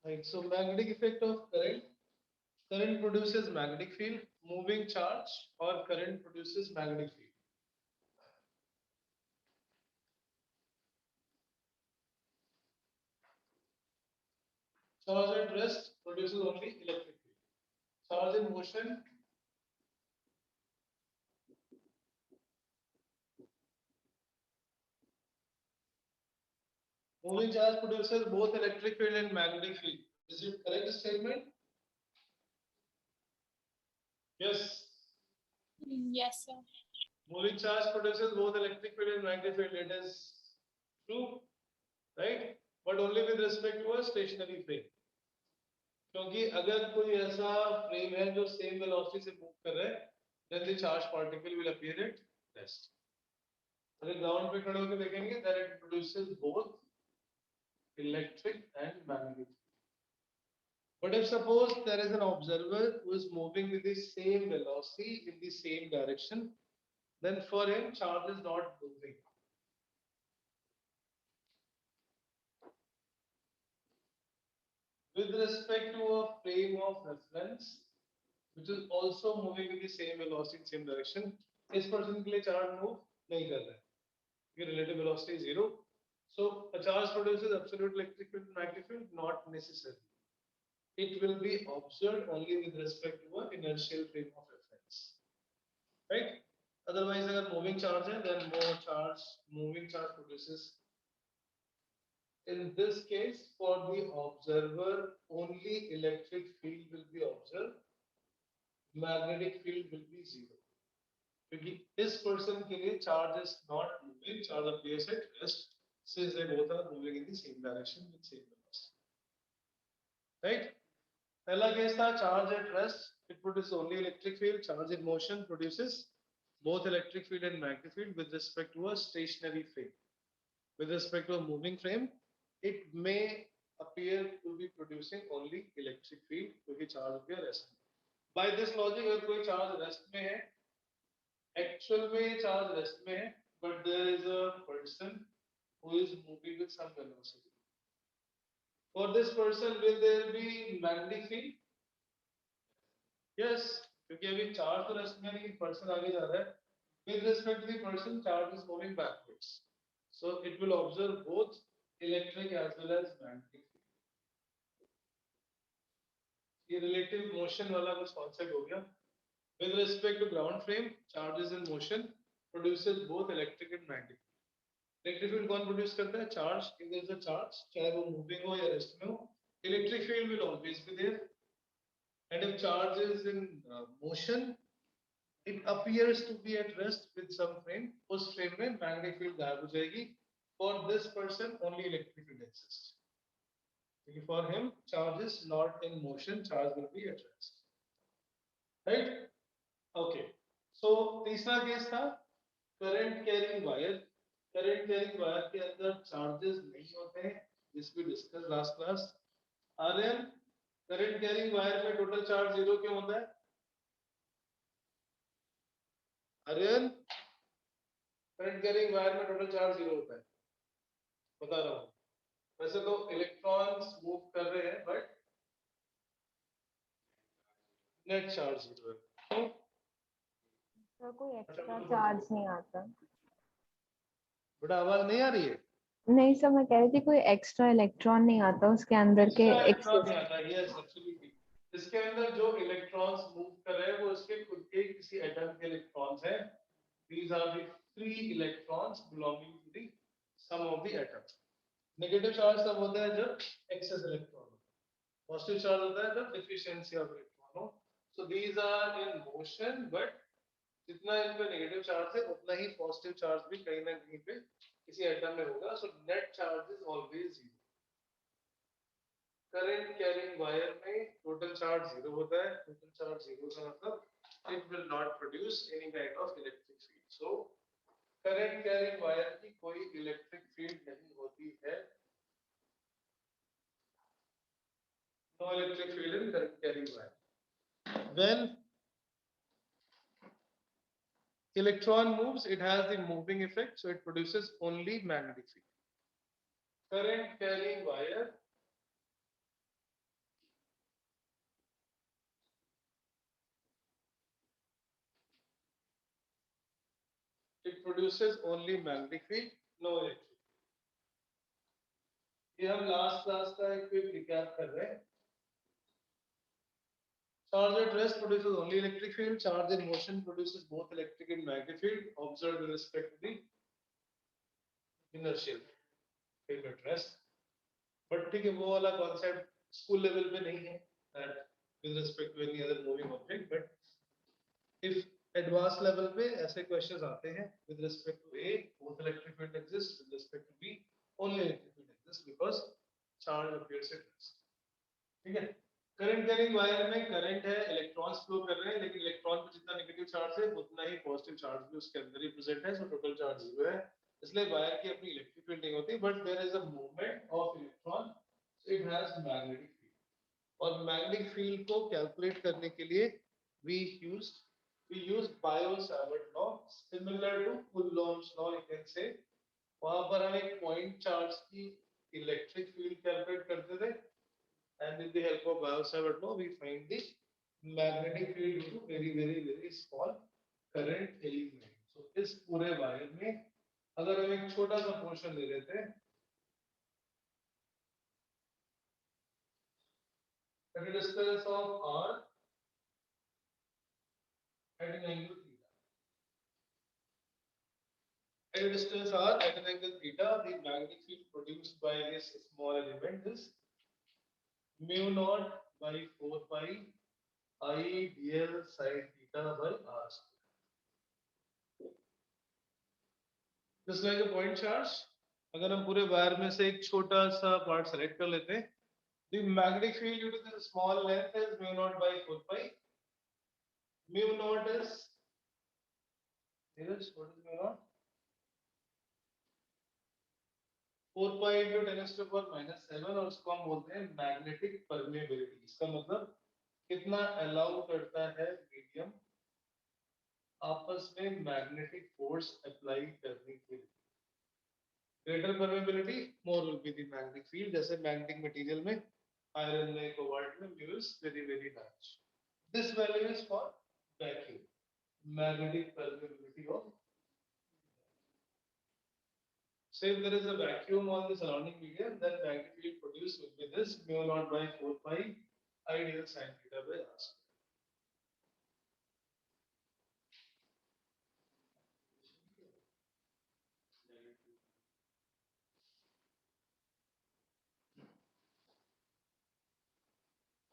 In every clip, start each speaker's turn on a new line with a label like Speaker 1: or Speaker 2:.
Speaker 1: Right. So magnetic effect of current. Current produces magnetic field. Moving charge or current produces magnetic field. Charge at rest produces only electric field. Charge in motion. Moving charge produces both electric field and magnetic field. Is it correct statement? Yes.
Speaker 2: Yes, sir.
Speaker 1: Moving charge produces both electric field and magnetic field. It is true, right? But only with respect to a stationary frame. क्योंकि अगर कोई ऐसा frame है जो same velocity से move कर रहा है, then the charged particle will appear at rest. अगर ग्राउंड पे खड़े होकर देखेंगे, then it produces both electric and magnetic. But if suppose there is an observer who is moving with the same velocity in the same direction, then for him charge is not moving. With respect to a frame of reference, which is also moving in the same velocity, same direction, इस person के लिए charge move नहीं कर रहा है, क्योंकि relative velocity is 0. So a charge produces absolute electric field and magnetic field, not necessary. It will be observed only with respect to an inertial frame of reference, right? Otherwise, अगर moving charge है, then moving charge produces. In this case, for the observer, only electric field will be observed. Magnetic field will be 0. क्योंकि इस person के लिए charge is not moving, charge appears at rest, since they both are moving in the same direction with same velocity. Right? पहला case था charge at rest, it produces only electric field. Charge in motion produces both electric field and magnetic field with respect to a stationary frame. With respect to a moving frame, it may appear to be producing only electric field क्योंकि charge हो गया rest. By this logic, अगर कोई charge rest में है, actual में charge rest में है, but there is a person who is moving with some velocity. For this person, will there be magnetic field? Yes, क्योंकि अभी charge तो rest में नहीं, person आगे जा रहा है. With respect to the person, charge is moving backwards, so it will observe both electric as well as magnetic field. ये relative motion वाला कुछ concept हो गया. With respect to ground frame, charge is in motion produces both electric and magnetic. Electric field कौन produce करता है? Charge. If there is a charge, चाहे वो moving हो या rest में हो, electric field will always be there. And if charge is in motion, it appears to be at rest with some frame. उस frame में magnetic field गायब हो जाएगी. For this person, only electric field exists. For him, charge is not in motion. Charge will be at rest. Right? Okay. So तीसरा case था current carrying wire. Current carrying wire के अंदर charges नहीं होते हैं. This we discussed last class. Aryan, current carrying wire में total charge 0 क्यों होता है? Aryan, current carrying wire में total charge 0 होता है. बता रहा हूँ. वैसे तो electrons move कर रहे हैं, but net charge 0 है. क्यों?
Speaker 3: सर कोई एक्स्ट्रा चार्ज नहीं आता.
Speaker 1: बेटा आवाज नहीं आ रही है?
Speaker 3: नहीं सर, मैं कह रही थी कोई एक्स्ट्रा इलेक्ट्रॉन नहीं आता उसके अंदर के
Speaker 1: इलेक्ट्रॉन नहीं आता. Yes, absolutely. इसके अंदर जो इलेक्ट्रॉन्स मूव कर रहे हैं वो इसके खुद के किसी एटम के इलेक्ट्रॉन्स हैं. These are the free electrons belonging to the sum of the atoms. Negative charge तब होता है जब एक्सेस इलेक्ट्रॉन हो. पॉजिटिव चार्ज होता है जब डिफिशिएंसी ऑफ इलेक्ट्रॉन हो. So these are in motion, but जितना इन पे नेगेटिव चार्ज है उतना ही पॉजिटिव चार्ज भी कहीं ना कहीं पे किसी एटम में होगा. So net charge is always 0. Current carrying wire में टोटल चार्ज 0 होता है. टोटल चार्ज 0 का मतलब it will not produce any kind of electric field. So current carrying wire की कोई इलेक्ट्रिक फील्ड नहीं होती है. No electric field in current carrying wire. When electron moves, it has the moving effect, so it produces only magnetic field. Current carrying wire It produces only magnetic field, no electric. ये हम last class का एक quick recap कर रहे हैं. Charge at rest produces only electric field. Charge in motion produces both electric and magnetic field. Observed with respect to the inertial field at rest. But ठीक है, वो वाला concept school level पे नहीं है. That with respect to any other moving object. But if advanced level पे ऐसे questions आते हैं with respect to A, both electric field exists. With respect to B, only electric field exists because charge appears at rest. ठीक है. Current carrying wire में current है, electrons flow कर रहे हैं, लेकिन इलेक्ट्रॉन पे जितना नेगेटिव चार्ज है उतना ही पॉजिटिव चार्ज भी उसके अंदर ही प्रेजेंट है, सो टोटल चार्ज 0 है. इसलिए वायर की अपनी इलेक्ट्रिक फील्ड नहीं होती, but there is a movement of electron, so it has magnetic field. और मैग्नेटिक फील्ड को कैलकुलेट करने के लिए we use Biot Savart law, similar to Coulomb's law you can say. वहां पर हम एक पॉइंट चार्ज की इलेक्ट्रिक फील्ड कैलकुलेट करते थे. And with the help of Biot-Savart law, we find the magnetic field due to very small current element. So इस पूरे wire में अगर हम एक छोटा सा पोर्शन ले लेते हैं, at a distance of r at an angle theta. At a distance r at an angle theta, the magnetic field produced by this small element is mu naught by 4 pi I dl sin theta by r square. Just like a point charge, अगर हम पूरे wire में से एक छोटा सा part select कर लेते हैं, the magnetic field due to this small length is mu naught by 4 pi. Mu naught is what is mu naught? 4 pi into 10 to the power minus 7, और उसको हम बोलते हैं मैग्नेटिक परमेबिलिटी. इसका मतलब कितना अलाउ करता है मीडियम आपस में मैग्नेटिक फोर्स अप्लाई करने के लिए. Greater permeability, more will be the magnetic field. जैसे मैग्नेटिक मटेरियल में आयरन में, कोबाल्ट में mu is very large. This value is for vacuum. Magnetic permeability of. Say if there is a vacuum on the surrounding medium, then magnetic field produced will be this mu naught by 4 pi I dl sin theta by r square.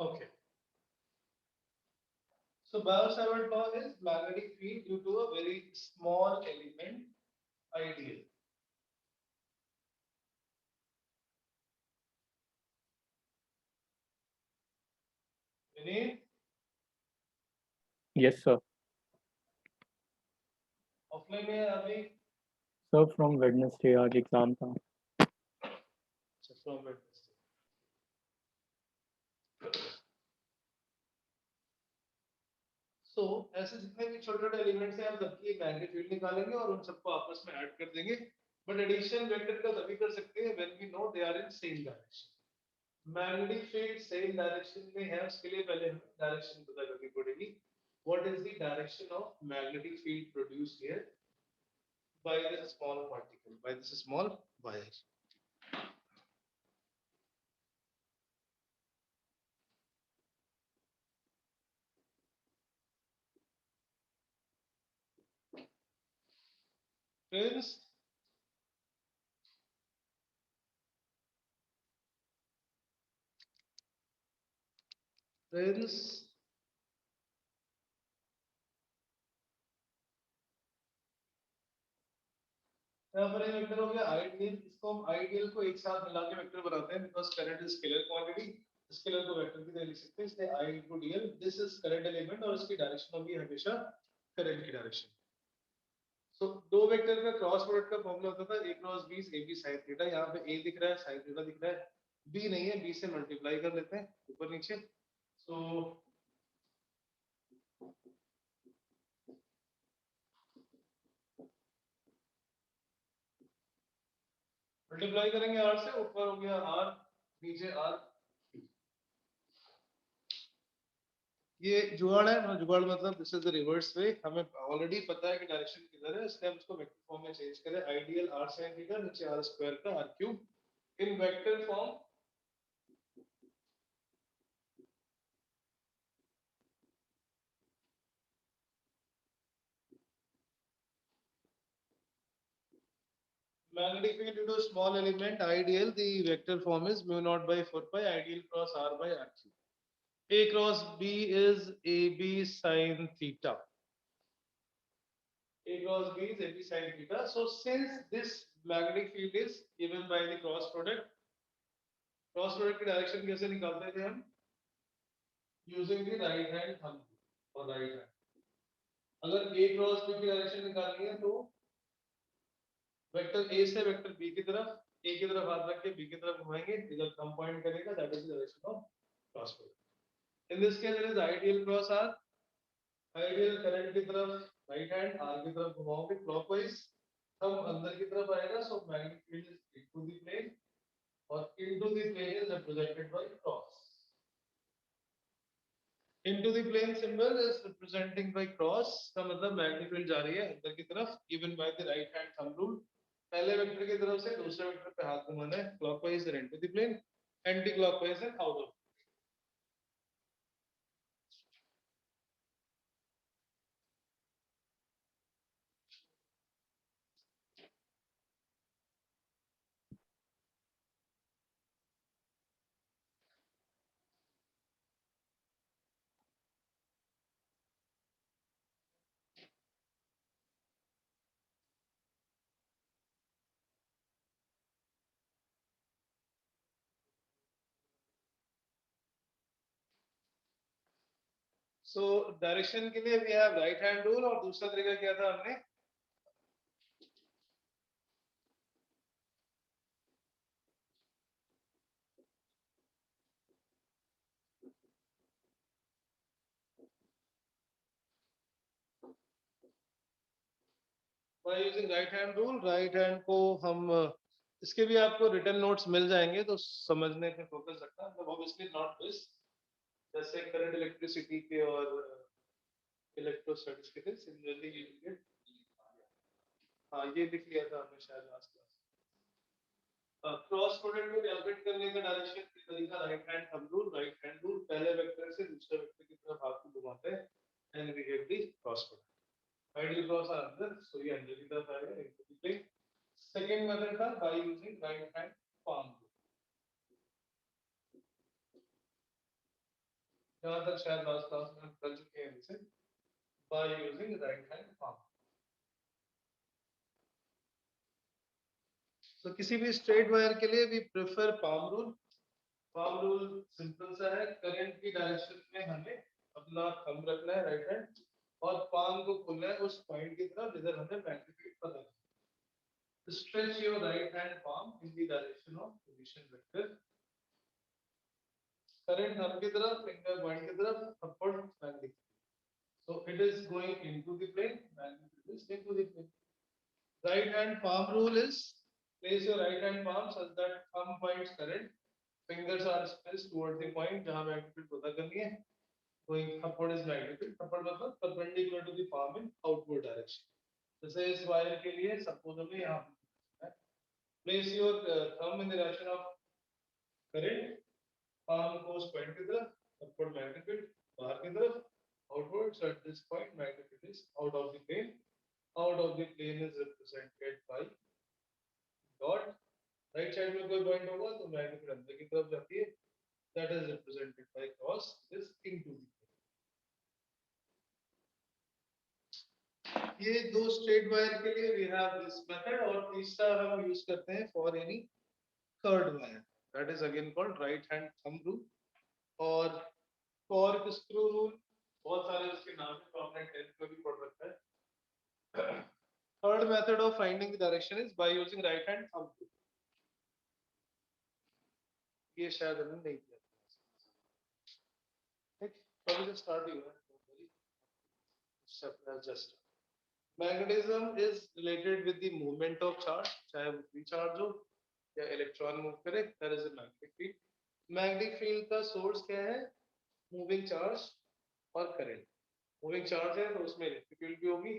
Speaker 1: Okay. So Biot-Savart law is magnetic field due to a very small element, ideal. Vinay,
Speaker 4: Yes, sir.
Speaker 1: offline में अभी
Speaker 4: Sir, from Wednesday आज exam था.
Speaker 1: from Wednesday. So ऐसे जितने भी छोटे-छोटे elements हैं, हम सबकी एक मैग्नेटिक फील्ड निकालेंगे और उन सबको आपस में ऐड कर देंगे. बट एडिशन वेक्टर का तभी कर सकते हैं when we know they are in same direction. Magnetic field same direction में है, उसके लिए पहले हमें डायरेक्शन पता करनी पड़ेगी. What is the direction of magnetic field produced here by this small particle, by this small wire? Friends, यहाँ पर एक वेक्टर हो गया आइडियल. इसको हम आइडियल को एक साथ मिला के वेक्टर बनाते हैं because current is scalar quantity. Scalar को वेक्टर की तरह लिख सकते हैं, इसलिए I into dl, this is current element और इसकी डायरेक्शन होगी हमेशा करंट की डायरेक्शन. सो दो वेक्टर का क्रॉस प्रोडक्ट का फॉर्मूला होता था a cross b a b sin theta. यहाँ पे a दिख रहा है, sin थीटा दिख रहा है, b नहीं है, b से मल्टीप्लाई कर लेते हैं ऊपर नीचे. सो मल्टीप्लाई करेंगे r से, ऊपर हो गया r, नीचे r. ये जुगाड़ है ना, जुगाड़ मतलब this is the reverse way, हमें ऑलरेडी पता है कि डायरेक्शन किधर है, इसलिए हम इसको वेक्टर फॉर्म में चेंज करें, आइडियल r sin थीटा नीचे r स्क्वायर का r cube in vector form. Magnetic field due to small element ideal, the vector form is mu naught by 4 pi ideal cross r by r cube. A cross B is AB sin theta. A cross B is AB sin theta. So since this magnetic field is given by the cross product की direction कैसे निकालते थे हम? Using the right hand thumb or right hand. अगर A cross B की direction निकालनी है तो वेक्टर A से वेक्टर B की तरफ, A की तरफ हाथ रख के B की तरफ घुमाएंगे, इधर थंब पॉइंट करेगा, that is the direction of cross product. In this case it is ideal cross R, ideal current की तरफ राइट हैंड, R की तरफ घुमाओगे क्लॉकवाइज, थंब अंदर की तरफ आएगा, so magnetic field is into the plane और into the plane is represented by cross. Into the plane symbol is representing by cross, का मतलब मैग्नेटिक फील्ड जा रही है अंदर की तरफ, given by the right hand thumb rule। पहले वेक्टर की तरफ से दूसरे वेक्टर पे हाथ घुमाना है, clockwise and into the plane, anti clockwise and out of। So direction के लिए we have right hand rule, और दूसरा तरीका क्या था हमने, by using right hand rule. Right hand को हम इसके भी आपको रिटन नोट्स मिल जाएंगे तो समझने पे फोकस रखना, मतलब ऑब्वियसली नॉट दिस, जैसे करंट इलेक्ट्रिसिटी के और इलेक्ट्रोस्टैटिक्स के थे, सिमिलरली यू गेट, हाँ ये लिख लिया था हमने शायद लास्ट क्लास। क्रॉस प्रोडक्ट को कैलकुलेट करने का डायरेक्शन का तरीका right hand thumb rule, right hand rule, पहले वेक्टर से दूसरे वेक्टर की तरफ हाथ को घुमाते हैं and we get the cross product. Ideal cross or अंदर, सो ये अंदर की तरफ आएगा into the plane. Second method था by using right hand palm rule, यहां तक शायद लास्ट क्लास में हम कर चुके हैं इसे, by using right hand palm. तो किसी भी स्ट्रेट वायर के लिए we prefer palm rule. Palm rule simple सा है, करंट की डायरेक्शन में हमें अपना थंब रखना है राइट हैंड और पाम को खोलना है उस पॉइंट की तरफ जिधर हमें मैग्नेटिक फील्ड पता है। Stretch your right hand palm in the direction of position vector, current thumb की तरफ, फिंगर पॉइंट की तरफ, upward magnetic, so it is going into the plane, magnetic is into the plane। Right hand palm rule is place your right hand palm such that thumb points current, fingers are spaced towards the point जहां magnetic field पता करनी है, going upward is magnetic field, upward मतलब perpendicular to the palm in outward direction। जैसे इस wire के लिए suppose हमें यहाँ place your thumb in the direction of current, palm goes point की तरफ, upward magnetic field, बाहर की तरफ outward, so at this point magnetic field is out of the plane, out of the plane is represented by dot, right side में कोई point होगा तो magnetic field अंदर की तरफ जाती है, that is represented by cross is into the. ये दो स्ट्रेट वायर के लिए वी हैव दिस मेथड, और तीसरा हम यूज करते हैं for any third wire, that is again called right hand thumb rule और टॉर्क स्क्रू रूल, बहुत सारे इसके नाम है, तो आपने 10th में भी पढ़ रखा है। Third method of finding the direction is by using right hand thumb rule, ये शायद हमने नहीं किया, ठीक, अभी जस्ट स्टार्ट ही हुआ है, step has just magnetism is related with the movement of charge, चाहे वो फ्री चार्ज हो या इलेक्ट्रॉन मूव करे, there is a magnetic field। Magnetic field का सोर्स क्या है, मूविंग चार्ज, और करंट मूविंग चार्ज है तो उसमें इलेक्ट्रिक फील्ड भी होगी।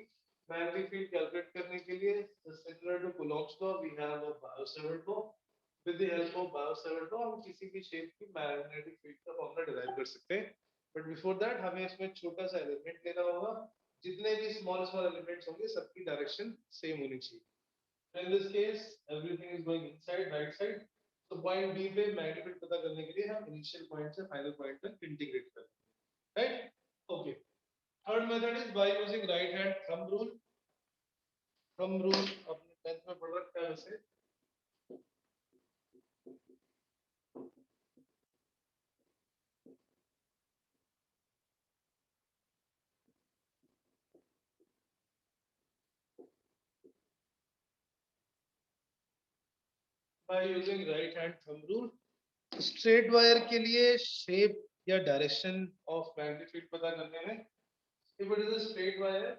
Speaker 1: मैग्नेटिक फील्ड कैलकुलेट करने के लिए similar to Coulomb's law we have a Biot Savart law. With the help of Biot Savart law हम किसी भी शेप की मैग्नेटिक फील्ड का फॉर्मूला डिराइव कर सकते हैं। बट बिफोर दैट हमें इसमें छोटा सा एलिमेंट लेना होगा। जितने भी स्मॉल स्मॉल एलिमेंट्स होंगे सबकी डायरेक्शन सेम होनी चाहिए। In this case, everything is going inside right side. तो पॉइंट बी पे मैग्नेटिक फील्ड पता करने के लिए हम इनिशियल पॉइंट से फाइनल पॉइंट तक इंटीग्रेट करते हैं, right? Okay. Third method is by using right hand thumb rule. Thumb rule आपने 10th में पढ़ रखा है वैसे। Bye using right hand thumb rule straight wire के लिए शेप या डायरेक्शन ऑफ मैग्नेटिक फील्ड पता करने में, if it is a straight wire,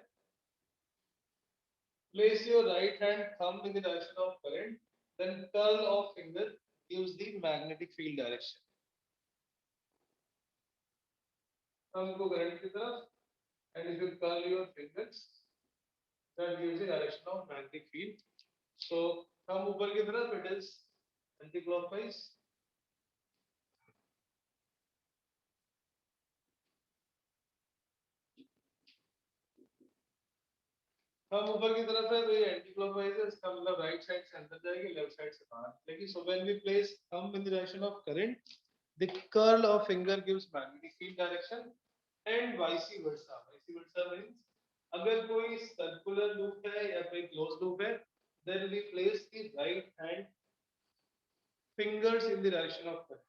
Speaker 1: place your right hand thumb in the direction of current, then curl of finger gives the magnetic field direction. Thumb को current की तरफ, and if you curl your fingers, that gives the direction of magnetic field. So thumb ऊपर की तरफ, it is anti-clockwise. Thumb ऊपर की तरफ है तो ये एंटी क्लॉकवाइज है, इसका मतलब राइट साइड से अंदर जाएगी, लेफ्ट साइड से बाहर निकलेगी। So when we place thumb in the direction of current, the curl of finger gives magnetic field direction and vice versa. Vice versa means अगर कोई सर्कुलर लूप है या कोई क्लोज लूप है, then we place the right hand fingers in the direction of current.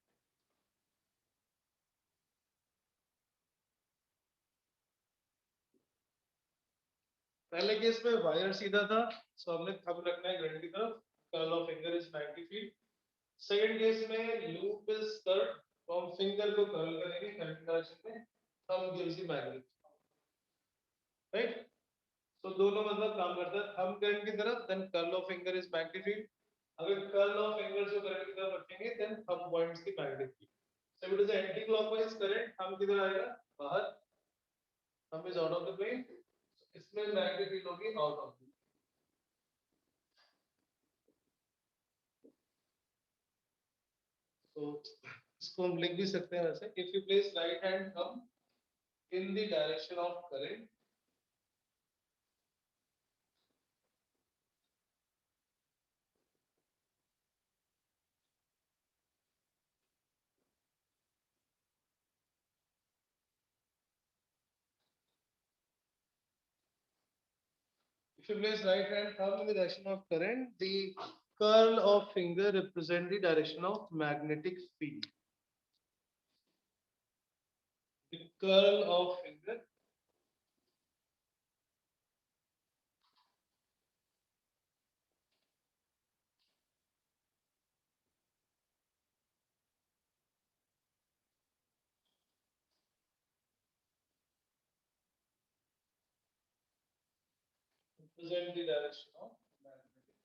Speaker 1: पहले case में wire सीधा था, सो हमने थंब रखना है करंट की तरफ, curl of finger is magnetic field. Second case में लूप इज कर्व्ड, तो हम फिंगर को कर्ल करेंगे करंट डायरेक्शन में, thumb gives the magnetic, right? तो दोनों मतलब काम करता है, थंब करंट की तरफ, then curl of finger is magnetic field. अगर कर्ल ऑफ फिंगर जो करंट की तरफ रखेंगे, देन थंब पॉइंट्स की magnetic field. So it is anti clockwise current, thumb किधर आएगा? बाहर, thumb is out of the plane, इसमें मैग्नेटिक फील्ड होगी आउट ऑफ द। तो इसको हम लिख भी सकते हैं वैसे, if you place right hand thumb in the direction of current, if you place right hand thumb in the direction of current, the curl of finger represent the direction of magnetic field. The curl of finger represent the direction of magnetic field.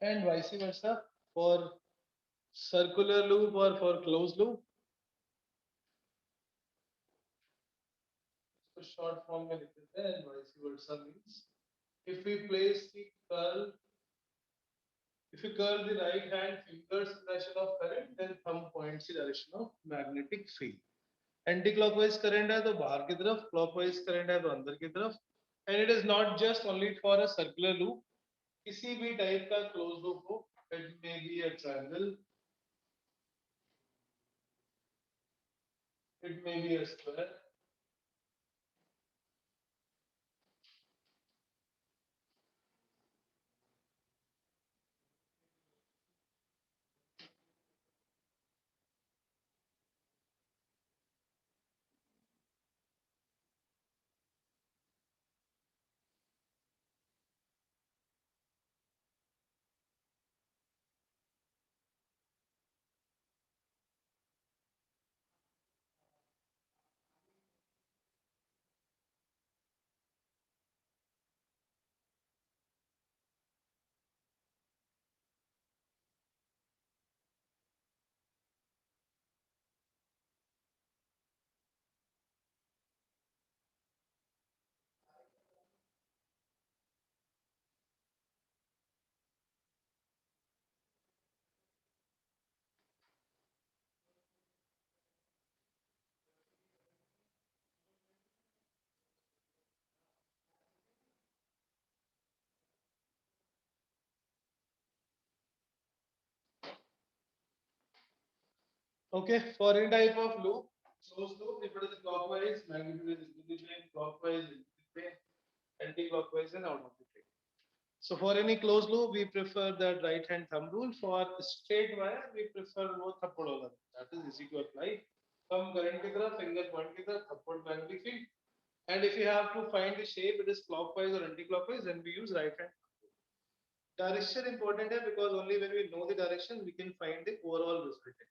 Speaker 1: And vice versa for circular loop or for closed loop. So short form में लिख देते हैं, and vice versa means if we place the curl, if you curl the right hand fingers in the direction of current, then thumb points the direction of magnetic field. Anti clockwise current है तो बाहर की तरफ, clockwise current है तो अंदर की तरफ। And it is not just only for a circular loop, किसी भी टाइप का क्लोज लूप हो, it may be a triangle, it may be a square, Okay, for any type of loop, closed loop, if it is clockwise, magnitude is into the plane, clockwise into the plane, anti-clockwise and out of the plane. So for any closed loop, we prefer that right hand thumb rule. For straight wire, we prefer वो थप्पड़ वाला. That is easy to apply. Thumb current की तरफ, finger point की तरफ, थप्पड़ magnetic field. And if you have to find the shape, it is clockwise or anti-clockwise, then we use right hand. Direction important है because only when we know the direction, we can find the overall result.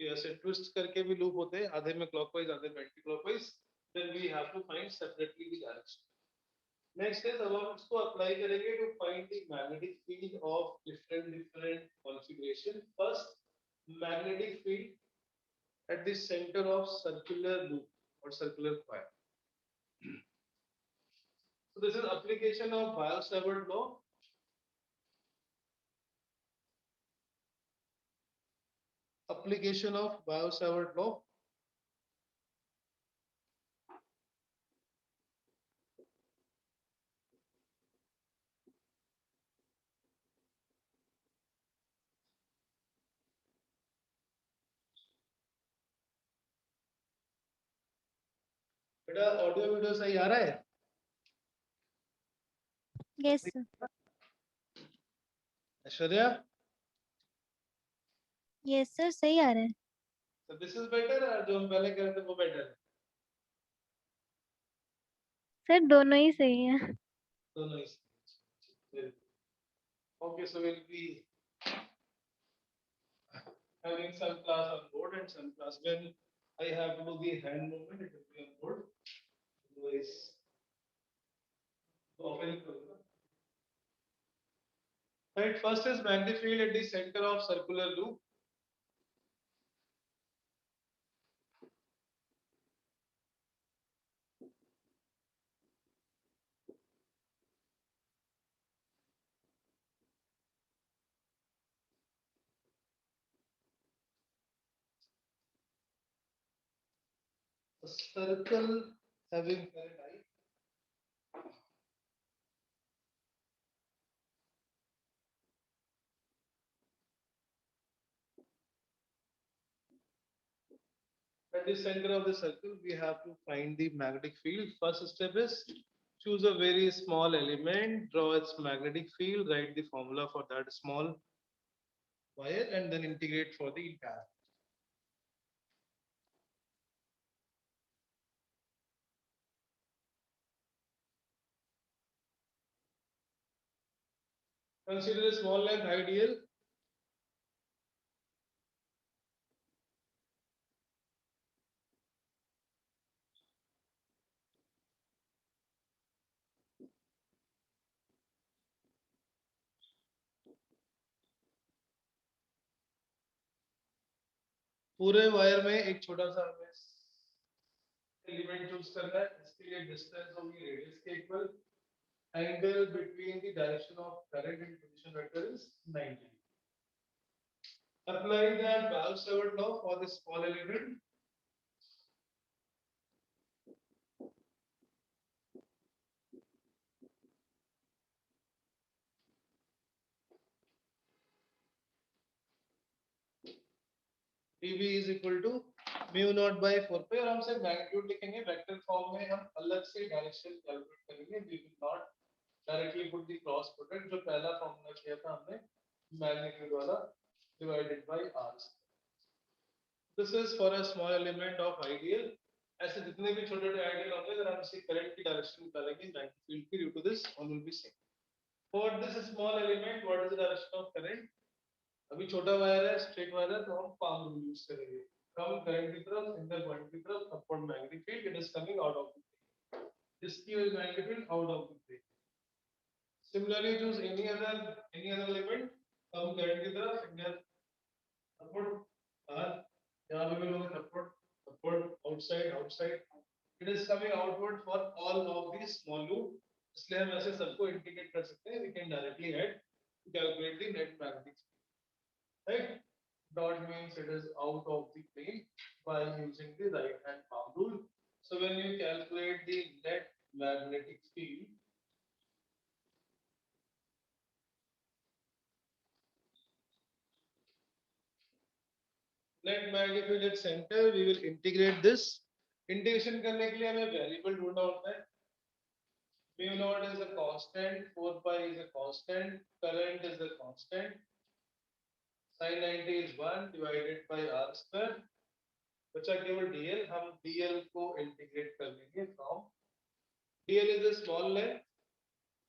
Speaker 1: ऐसे twist करके भी loop होते हैं आधे में clockwise आधे में anticlockwise then we have to find separately the direction next is अब हम इसको अप्लाई करेंगे to find the magnetic field of different configuration first magnetic field at the centre of circular loop और circular coil so this is application of Biot-Savart law. Application of Biot-Savart law. बेटा audio video सही आ रहा है
Speaker 5: Yes, sir.
Speaker 1: Aishwarya
Speaker 5: Yes, sir. सही आ रहा है.
Speaker 1: so this is better और जो हम पहले कर रहे थे वो बेटर है
Speaker 5: सर दोनों ही सही है.
Speaker 1: दोनों ही okay so we'll be having some class on board and some class when I have to do the hand movement it will be on board otherwise often right first is magnetic field at the center of circular loop a circle having current I at the center of the circle we have to find the magnetic field first step is choose a very small element draw its magnetic field write the formula for that small wire and then integrate for the entire consider a small length ideal पूरे wire में एक छोटा सा हमें element choose करना है इसके लिए डिस्टेंस होगी रेडियस के equal angle between the direction of current and position vector is 90 apply that Biot-Savart law for this small element dV is equal to mu naught by 4 pi और हम सिर्फ magnitude लिखेंगे वेक्टर फॉर्म में हम अलग से direction calculate करेंगे we will not directly put the cross product जो पहला फॉर्मूला किया था हमने मैग्नीट्यूड वाला divided by r this is for a small element of ideal ऐसे जितने भी छोटे छोटे आइडियल होंगे अगर हम इसी करंट की डायरेक्शन निकालेंगे मैग्नेटिक फील्ड की due to this all will be same for this small element what is the direction of current अभी छोटा वायर है स्ट्रेट वायर है तो हम पाम रूल यूज करेंगे कम करंट की तरफ सिंगल पॉइंट की तरफ upward magnetic field it is coming out of the plane इसकी वजह magnetic field out of the plane similarly choose any other element come current की तरफ सिंगल अपवर्ड और यहां पे भी लोग upward outside it is coming outward for all of the small loop इसलिए हम ऐसे सबको इंटीग्रेट कर सकते हैं we can directly add to calculate the net magnetic right dot means it is out of the plane by using the right hand palm rule so when you calculate the net magnetic field Net magnetic field at center, we will integrate this. Integration करने के लिए हमें variable ढूंढना होता है. Mu naught is a constant, 4 pi is a constant, current is a constant. Sin 90 is 1 divided by r square. बचा केवल dl. हम dl को integrate कर लेंगे from dl is a small length.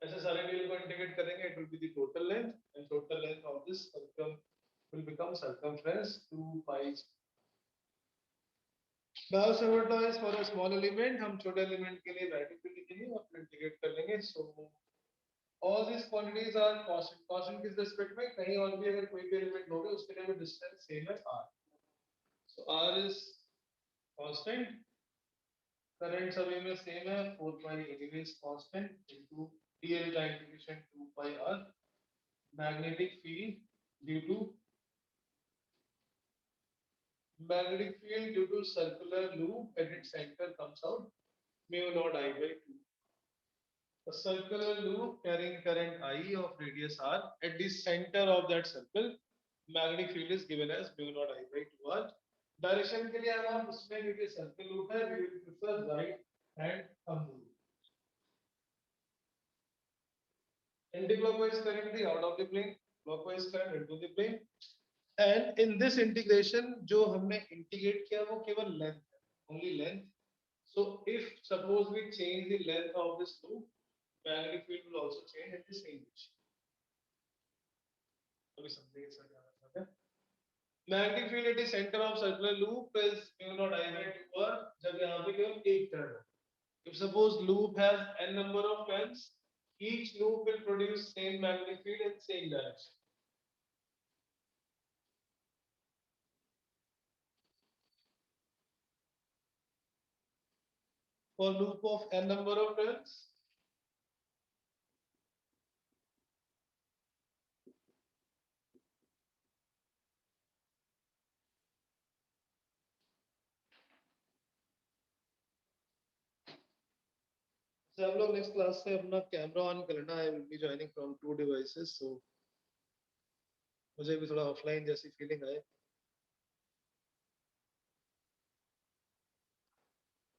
Speaker 1: ऐसे सारे dl को integrate करेंगे, it will be the total length, and total length of this will become circumference 2 pi. Now subatomize for a small element, हम छोटे element के लिए magnetic field लिखेंगे और फिर integrate कर लेंगे. So all these quantities are constant. Constant किस respect में? कहीं और भी अगर कोई भी element लोगे उसके लिए भी distance same है r. So r is constant. Current सभी में same है, 4 pi anyway is constant into dl का integration 2 pi r. Magnetic field due to circular loop at its center comes out mu naught I by 2. A circular loop carrying current I of radius r at the center of that circle, magnetic field is given as mu naught I by 2 r. Direction के लिए हम उसमें क्योंकि circle loop है, we will prefer right hand thumb rule. Anticlockwise current the out of the plane, clockwise current into the plane. And in this integration जो हमने integrate किया वो केवल length है, only length. So if suppose we change the length of this loop, magnetic field will also change in the same direction. अभी समझेंगे sir क्या मतलब है. Magnetic field at the center of circular loop is mu naught I by 2 r. जब यहाँ पे केवल एक turn है. If suppose loop has n number of turns, each loop will produce same magnetic field in same direction. For loop of n number of turns, so हम लोग next class से अपना कैमरा ऑन कर लेना. I will be joining from 2 devices, so मुझे भी थोड़ा offline जैसी फीलिंग आए.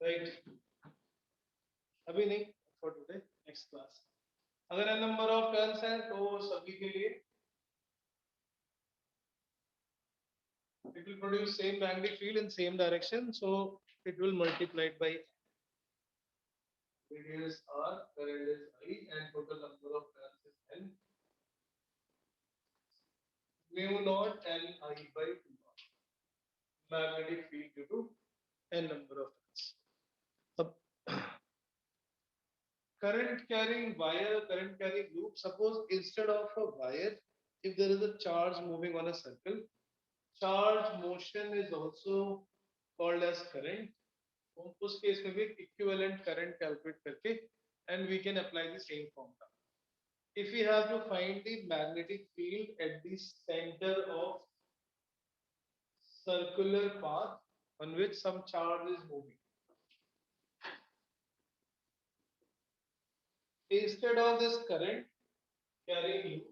Speaker 1: Right. अभी नहीं, for today, next class. अगर n number of turns हैं तो सभी के लिए it will produce same magnetic field in same direction, so it will multiply it by radius r, current is I, and total number of turns is n. Mu naught n I by 2 r. Magnetic field due to n number of turns. अब current carrying wire, current carrying loop. Suppose instead of a wire, if there is a charge moving on a circle, charge motion is also called as current. उस case में भी equivalent current calculate करके and we can apply the same formula. If we have to find the magnetic field at the center of circular path on which some charge is moving, instead of this current carrying loop,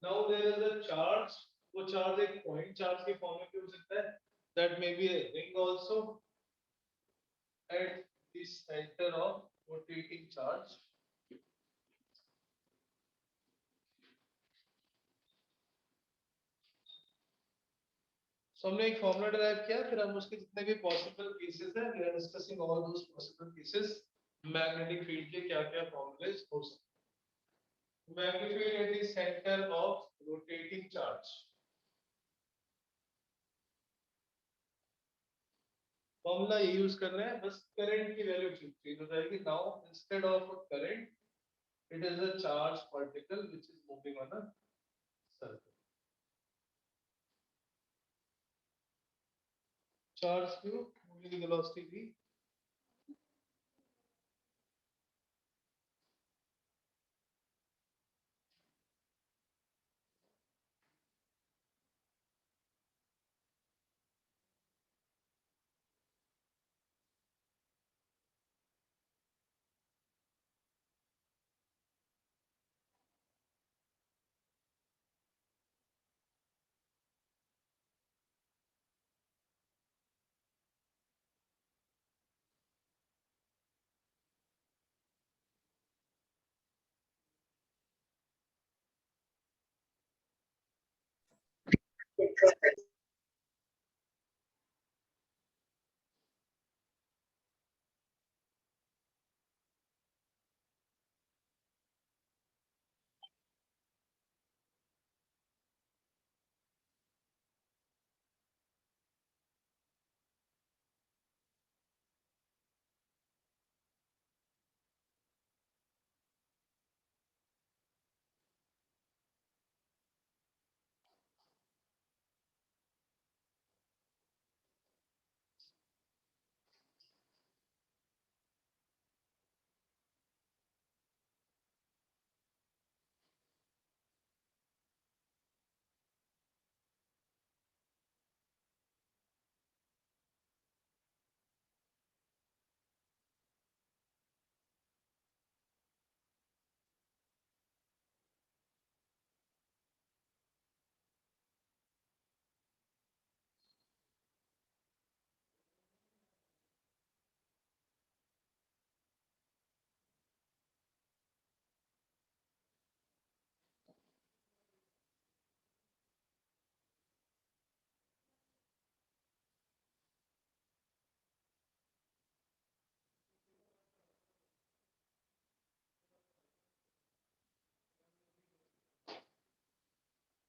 Speaker 1: now there is a charge. वो charge एक point charge के form में भी हो सकता है. That may be a ring also at the center of rotating charge. So हमने एक फॉर्मूला डिराइव किया, फिर हम उसके जितने भी पॉसिबल केसेस हैं, we are discussing all those possible cases. Magnetic field के क्या-क्या फॉर्मूलेस हो सकते हैं. Magnetic field at the centre of rotating charge. Formula ये यूज कर रहे हैं, बस करंट की वैल्यू चेंज हो जाएगी. Now instead of a current, it is a charged particle which is moving on a circle. Charge q, moving velocity v.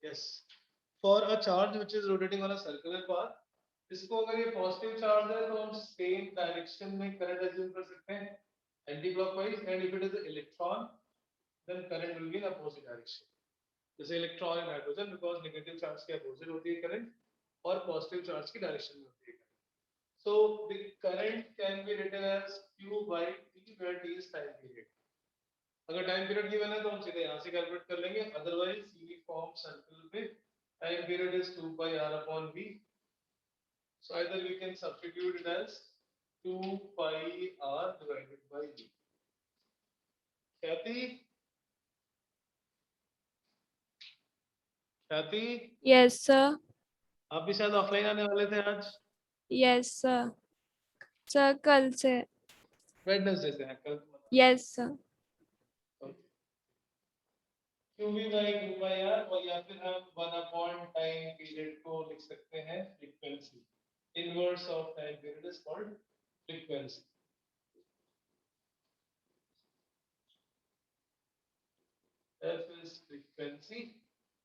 Speaker 1: Yes. For a charge which is rotating on a circular path, इसको अगर ये positive charge है तो हम same direction में current assume कर सकते हैं anticlockwise, and if it is electron then current will be in opposite direction. जैसे electron in hydrogen, because negative charge की अपोजिट होती है करंट और पॉजिटिव चार्ज की डायरेक्शन में होती है. So the current can be written as Q by T, where T is time period. अगर टाइम पीरियड गिवन है तो हम सीधे यहाँ से कैलकुलेट कर लेंगे, अदरवाइज यूनिफॉर्म सर्कल पे time period is 2 pi r upon v. So either we can substitute it as 2 pi r divided by v. ख्याति, ख्याति,
Speaker 2: Yes, sir.
Speaker 1: आप भी शायद ऑफलाइन आने वाले थे आज.
Speaker 2: Yes, sir. Sir, कल से.
Speaker 1: वेडनेसडे से हैं कल.
Speaker 2: Yes, sir.
Speaker 1: QV by 2 pi r, और या फिर हम 1 upon टाइम पीरियड को लिख सकते हैं frequency. Inverse of time period is called frequency. F is frequency.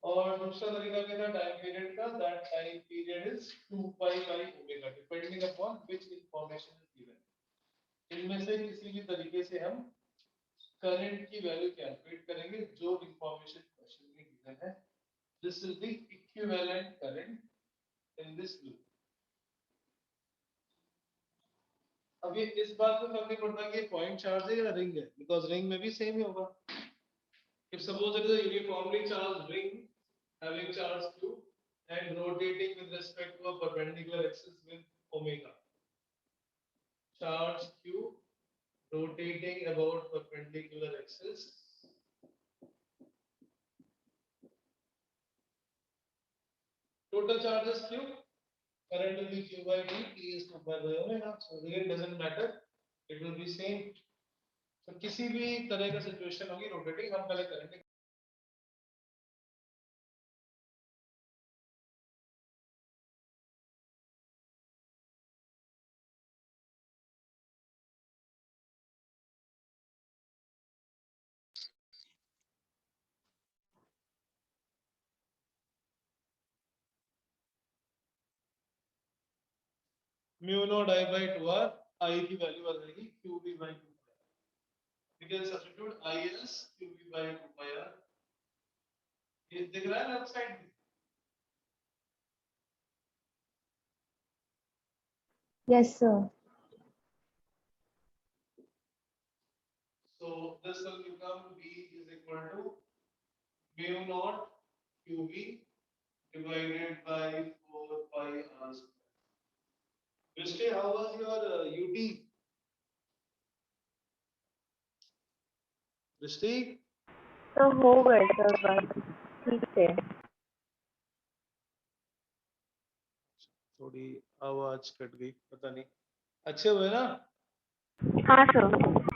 Speaker 1: और दूसरा तरीका क्या था टाइम पीरियड का, that time period is 2 pi by omega, depending upon which information is given. इनमें से किसी भी तरीके से हम करंट की वैल्यू कैलकुलेट करेंगे जो इंफॉर्मेशन क्वेश्चन में गिवन है. This is the equivalent current in this loop. अब ये इस बात को फर्क नहीं पड़ता कि पॉइंट चार्ज है या रिंग है, बिकॉज़ रिंग में भी सेम ही होगा. If suppose it is a uniformly charged ring having charge q and rotating with respect to a perpendicular axis with omega. Charge q rotating about perpendicular axis. Total charge is q. Current will be q by t. T is 2 pi by omega. So again doesn't matter. It will be same. So किसी भी तरह का situation होगी rotating, हम पहले current mu naught I by 2r, I की value आ जाएगी qv by 2 pi. We can substitute I as qv by 2 pi r. ये दिख रहा है लेफ्ट साइड में.
Speaker 3: Yes, sir.
Speaker 1: So this will become V is equal to mu naught qv divided by 4 pi r square. Vishnu, how was your UT? Vishnu?
Speaker 3: तो हो गए sir बात ठीक है.
Speaker 1: थोड़ी आवाज कट गई, पता नहीं. अच्छे हुए ना?
Speaker 3: हाँ सर.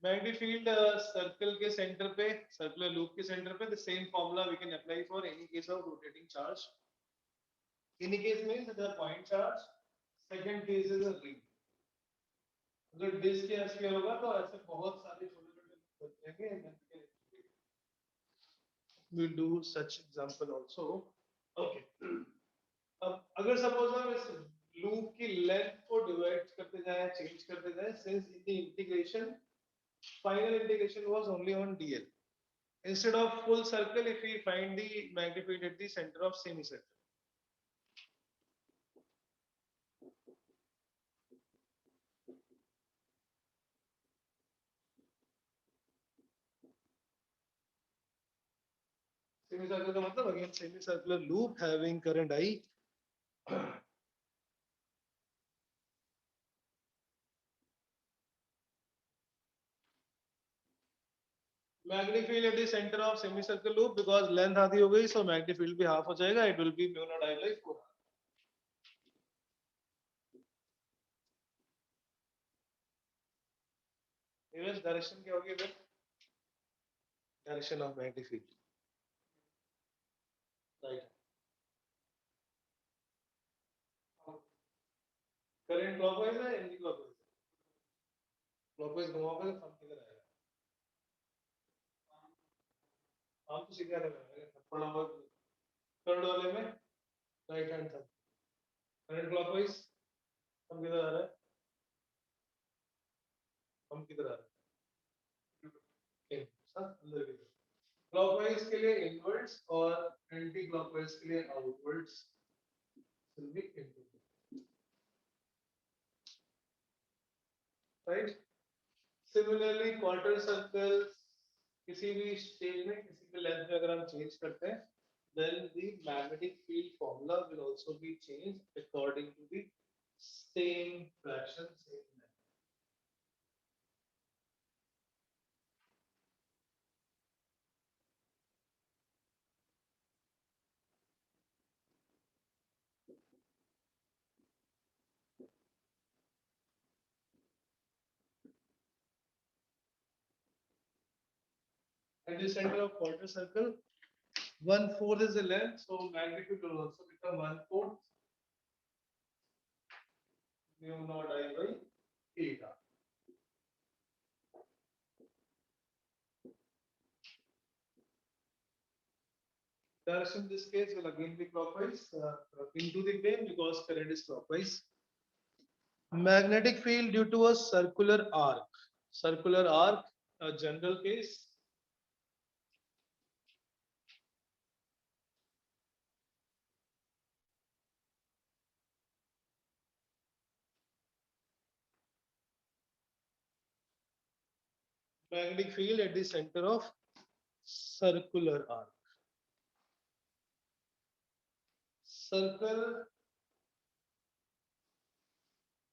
Speaker 1: मैग्नेटिक फील्ड सर्कल के सेंटर पे, सर्कुलर लूप के सेंटर पे, the same formula we can apply for any case of rotating charge. Any case means the point charge, second case is a ring. अगर disc या sphere होगा तो ऐसे बहुत सारे छोटे-छोटे बन जाएंगे. we'll do such example also. Okay. अब अगर सपोज हम इस लूप की लेंथ को डिवाइड करते जाएं, चेंज करते जाएं, since in the integration final integration was only on dl, instead of full circle, if we find the magnetic field at the center of semicircle, semicircle का मतलब again semicircular loop having current I. magnetic field at the center of semicircle loop, because length आधी हो गई, so magnetic field भी half हो जाएगा, it will be mu naught I by 4. Reverse direction क्या होगी इधर? Direction of magnetic field. Right. Current clockwise है एंटी क्लॉकवाइज? क्लॉकवाइज घुमाओगे तो हम किधर आएगा? आप तो सीधा लगाएंगे थप्पड़ और थर्ड वाले में राइट हैंड था। करंट क्लॉकवाइज हम किधर आ रहा है? हम किधर आ रहे हैं? अंदर की तरफ। क्लॉकवाइज के लिए इनवर्ड्स और एंटी क्लॉकवाइज के लिए outwards will be input, right? Similarly, quarter circles किसी भी स्टेज में किसी भी लेंथ में अगर हम चेंज करते हैं, then the magnetic field formula will also be changed according to the same fraction, same length. At the center of quarter circle, 1/4 is the length, so magnitude will also become 1/4 mu naught I by theta. Direction in this case will again be clockwise into the plane because current is clockwise. Magnetic field due to a circular arc. Circular arc, a general case. Magnetic field at the center of circular arc. Circle,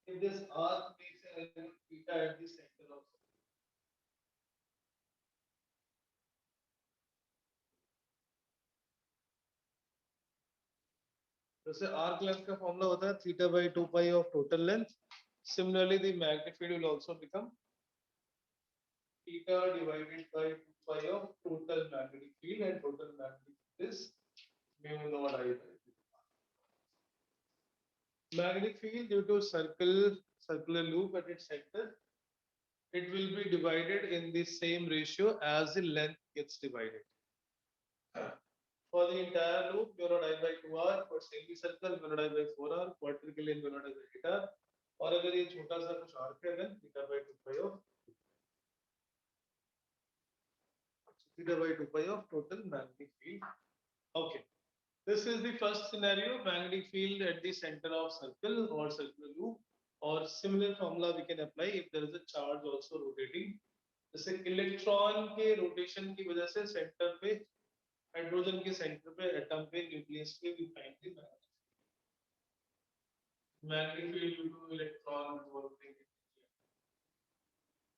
Speaker 1: if this arc makes an element theta at the center of circle. जैसे arc length का formula होता है theta by 2 pi of total length. Similarly, the magnetic field will also become theta divided by 2 pi of total magnetic field, and total magnetic field is mu naught I by 2. Magnetic field due to circular loop at its center, it will be divided in the same ratio as the length gets divided. For the entire loop, mu naught I by 2r. For semicircle, mu naught I by 4r. Quarter के लिए mu naught I by theta. और अगर ये छोटा सा कुछ arc है, then theta by 2 pi of theta by 2 pi of total magnetic field. Okay. This is the first scenario, magnetic field at the center of circle or circular loop, or similar formula we can apply if there is a charge also rotating. जैसे electron के rotation की वजह से centre पे, hydrogen के centre पे, atom पे, nucleus पे we find the magnetic field due to electron revolving.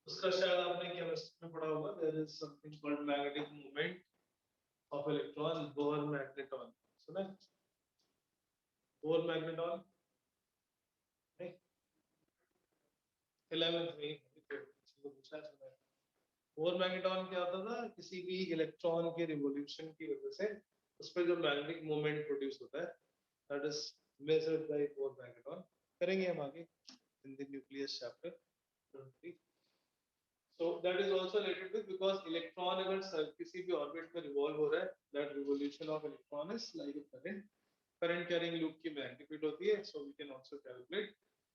Speaker 1: उसका शायद आपने केमिस्ट्री में पढ़ा होगा, there is something called magnetic moment of electron, Bohr magneton. सुना है? Bohr magneton? नहीं? 11th में पूछा है। बोर मैग्नेटॉन क्या होता था? किसी भी इलेक्ट्रॉन के रिवॉल्यूशन की वजह से उस पर जो मैग्नेटिक मोमेंट प्रोड्यूस होता है, that is measured by bore magneton. करेंगे हम आगे in the nucleus chapter. So that is also related with, because electron अगर किसी भी ऑर्बिट में रिवॉल्व हो रहा है, that revolution of electron is like a current carrying loop की magnetic field होती है. So we can also calculate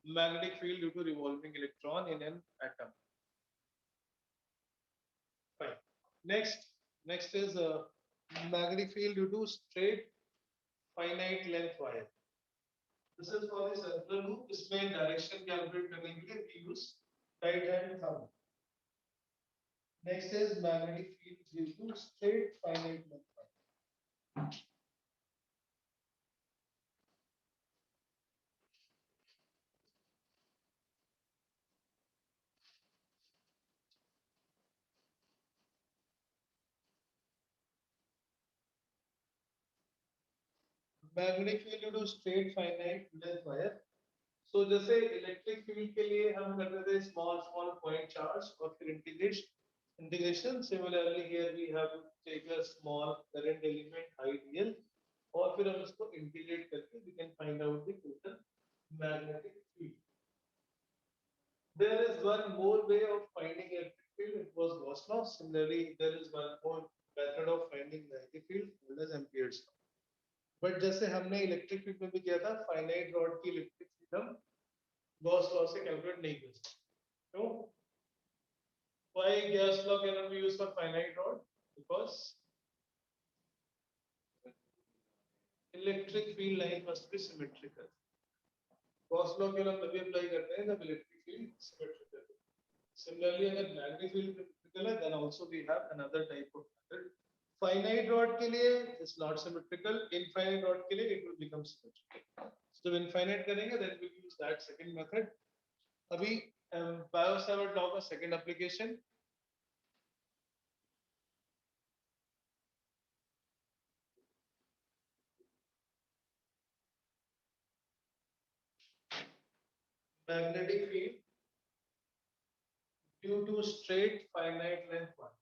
Speaker 1: magnetic field due to revolving electron in an atom. Fine. Next is magnetic field due to straight finite length wire. This is for the circular loop. इसमें direction calculate करने के लिए we use right hand thumb. Next is magnetic field due to straight finite length wire. Magnetic field due to straight finite length wire. So जैसे electric field के लिए हम करते थे small point charge और फिर integration. Similarly here we have to take a small current element ideal और फिर हम इसको integrate करके we can find out the total magnetic field. now. Similarly, there is one more method of finding magnetic field known as Ampere's law. But जैसे हमने electric field में भी किया था, फाइनाइट रॉड की इलेक्ट्रिक फील्ड हम Gauss law से calculate नहीं कर सकते. क्यों? Why Gauss law cannot be used for finite rod? Because electric field line must be symmetrical. Gauss law केवल हम तभी अप्लाई करते हैं जब इलेक्ट्रिक फील्ड symmetrical है. Similarly, अगर magnetic field symmetrical है, then also we have another type of method. Finite rod के लिए it's not symmetrical. Infinite rod के लिए it will become symmetrical. So infinite करेंगे, then we use that second method. अभी Biot-Savart law का second application. Magnetic field due to straight finite length one.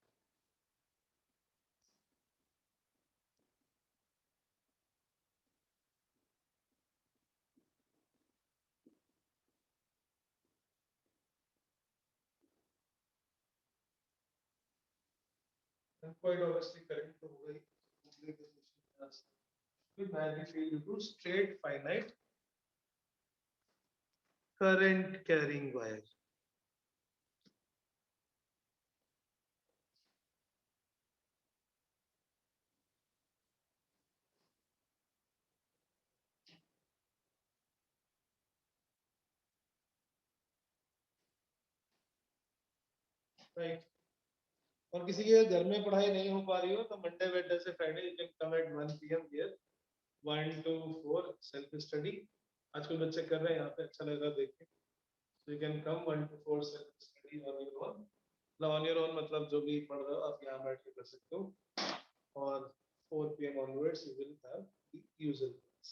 Speaker 1: And quite obviously current to हो गई. Magnetic field due to straight finite current carrying wire. Right. और किसी के घर में पढ़ाई नहीं हो पा रही हो तो मंडे वेडनेसडे से Friday you can come at 1 PM here 1 to 4 self study. आजकल बच्चे कर रहे हैं यहाँ पे, अच्छा लगा देख के. So you can come 1 to 4 self study on your own. Now on your own मतलब जो भी पढ़ रहे हो आप यहाँ बैठ के कर सकते हो. और 4 PM onwards you will have the usual class.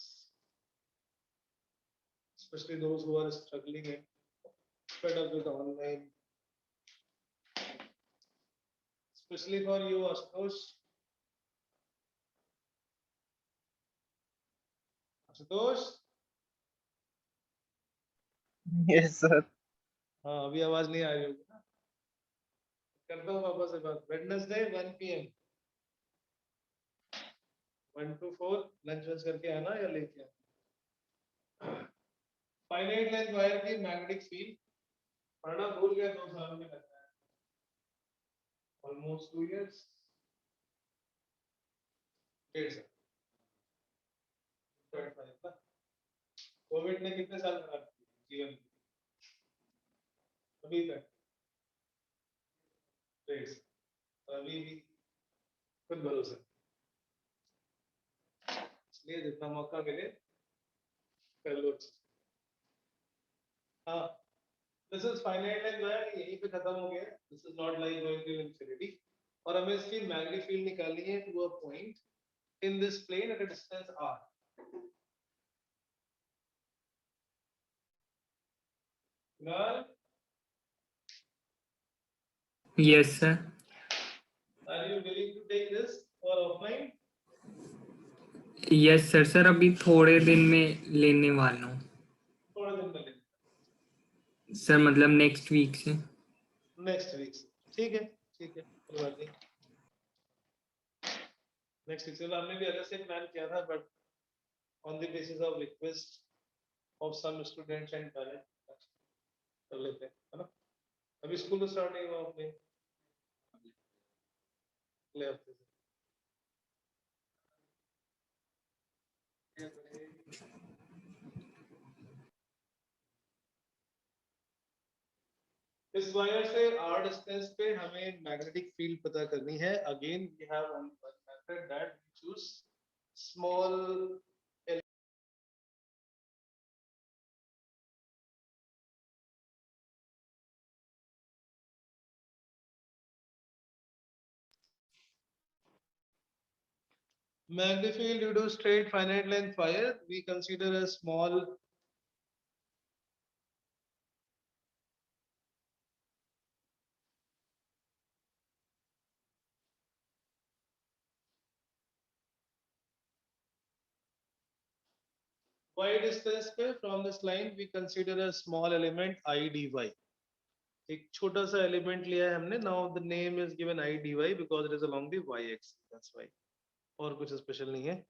Speaker 1: Especially those who are struggling and fed up with online. Especially for you, Ashutosh. Ashutosh.
Speaker 6: Yes, sir.
Speaker 1: हाँ अभी आवाज नहीं आ रही होगी ना. करता हूँ पापा से बात. Wednesday 1 PM 1 to 4 लंच वंच करके आना या लेके आना. फाइनाइट लेंथ वायर की मैग्नेटिक फील्ड पढ़ना भूल गया 2 साल में लगता है. Almost 2 years. डेढ़ साल. कोविड ने कितने साल खराब किए जीवन में? अभी तक डेढ़ साल. अभी भी खुद भरोसा. इसलिए जितना मौका मिले कर लो. हाँ, this is finite length wire, यहीं पे खत्म हो गया. This is not like going to infinity. और हमें इसकी मैग्नेटिक फील्ड निकालनी है to a point in this plane at a distance r. Now,
Speaker 7: Yes, sir.
Speaker 1: are you willing to take this or offline?
Speaker 7: Yes, sir. Sir अभी थोड़े दिन में लेने वाला हूँ.
Speaker 1: थोड़े दिन में लेंगे.
Speaker 7: सर मतलब नेक्स्ट वीक से.
Speaker 1: Next week. ठीक है कोई बात नहीं. नेक्स्ट वीक से हमने भी अलग से प्लान किया था but on the basis of request of some students and parents कर लेते हैं, है ना. अभी स्कूल स्टार्ट नहीं हुआ अपने ले हफ्ते से. इस वायर से r डिस्टेंस पे हमें मैग्नेटिक फील्ड पता करनी है. Again we have one method that we choose small magnetic field due to straight finite length wire. We consider a small y distance पे from this line we consider a small element I dy. एक छोटा सा element लिया है हमने. Now the name is given I dy because it is along the y axis. That's why. और कुछ special नहीं है.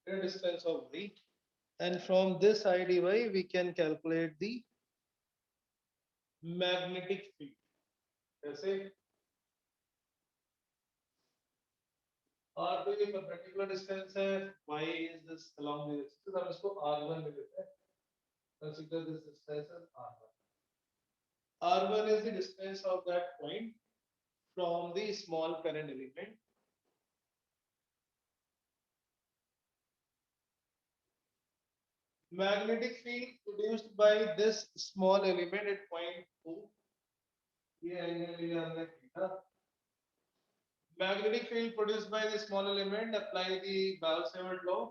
Speaker 1: The distance of y, and from this I dy we can calculate the magnetic field. जैसे R तो ये perpendicular distance है, y is this along the axis, हम इसको R1 ले लेते हैं. Consider this distance as R1. R1 is the distance of that point from the small current element. Magnetic field produced by this small element at point 2. ये angle लिया हमने theta. Magnetic field produced by the small element, apply the Gauss-Seibert law.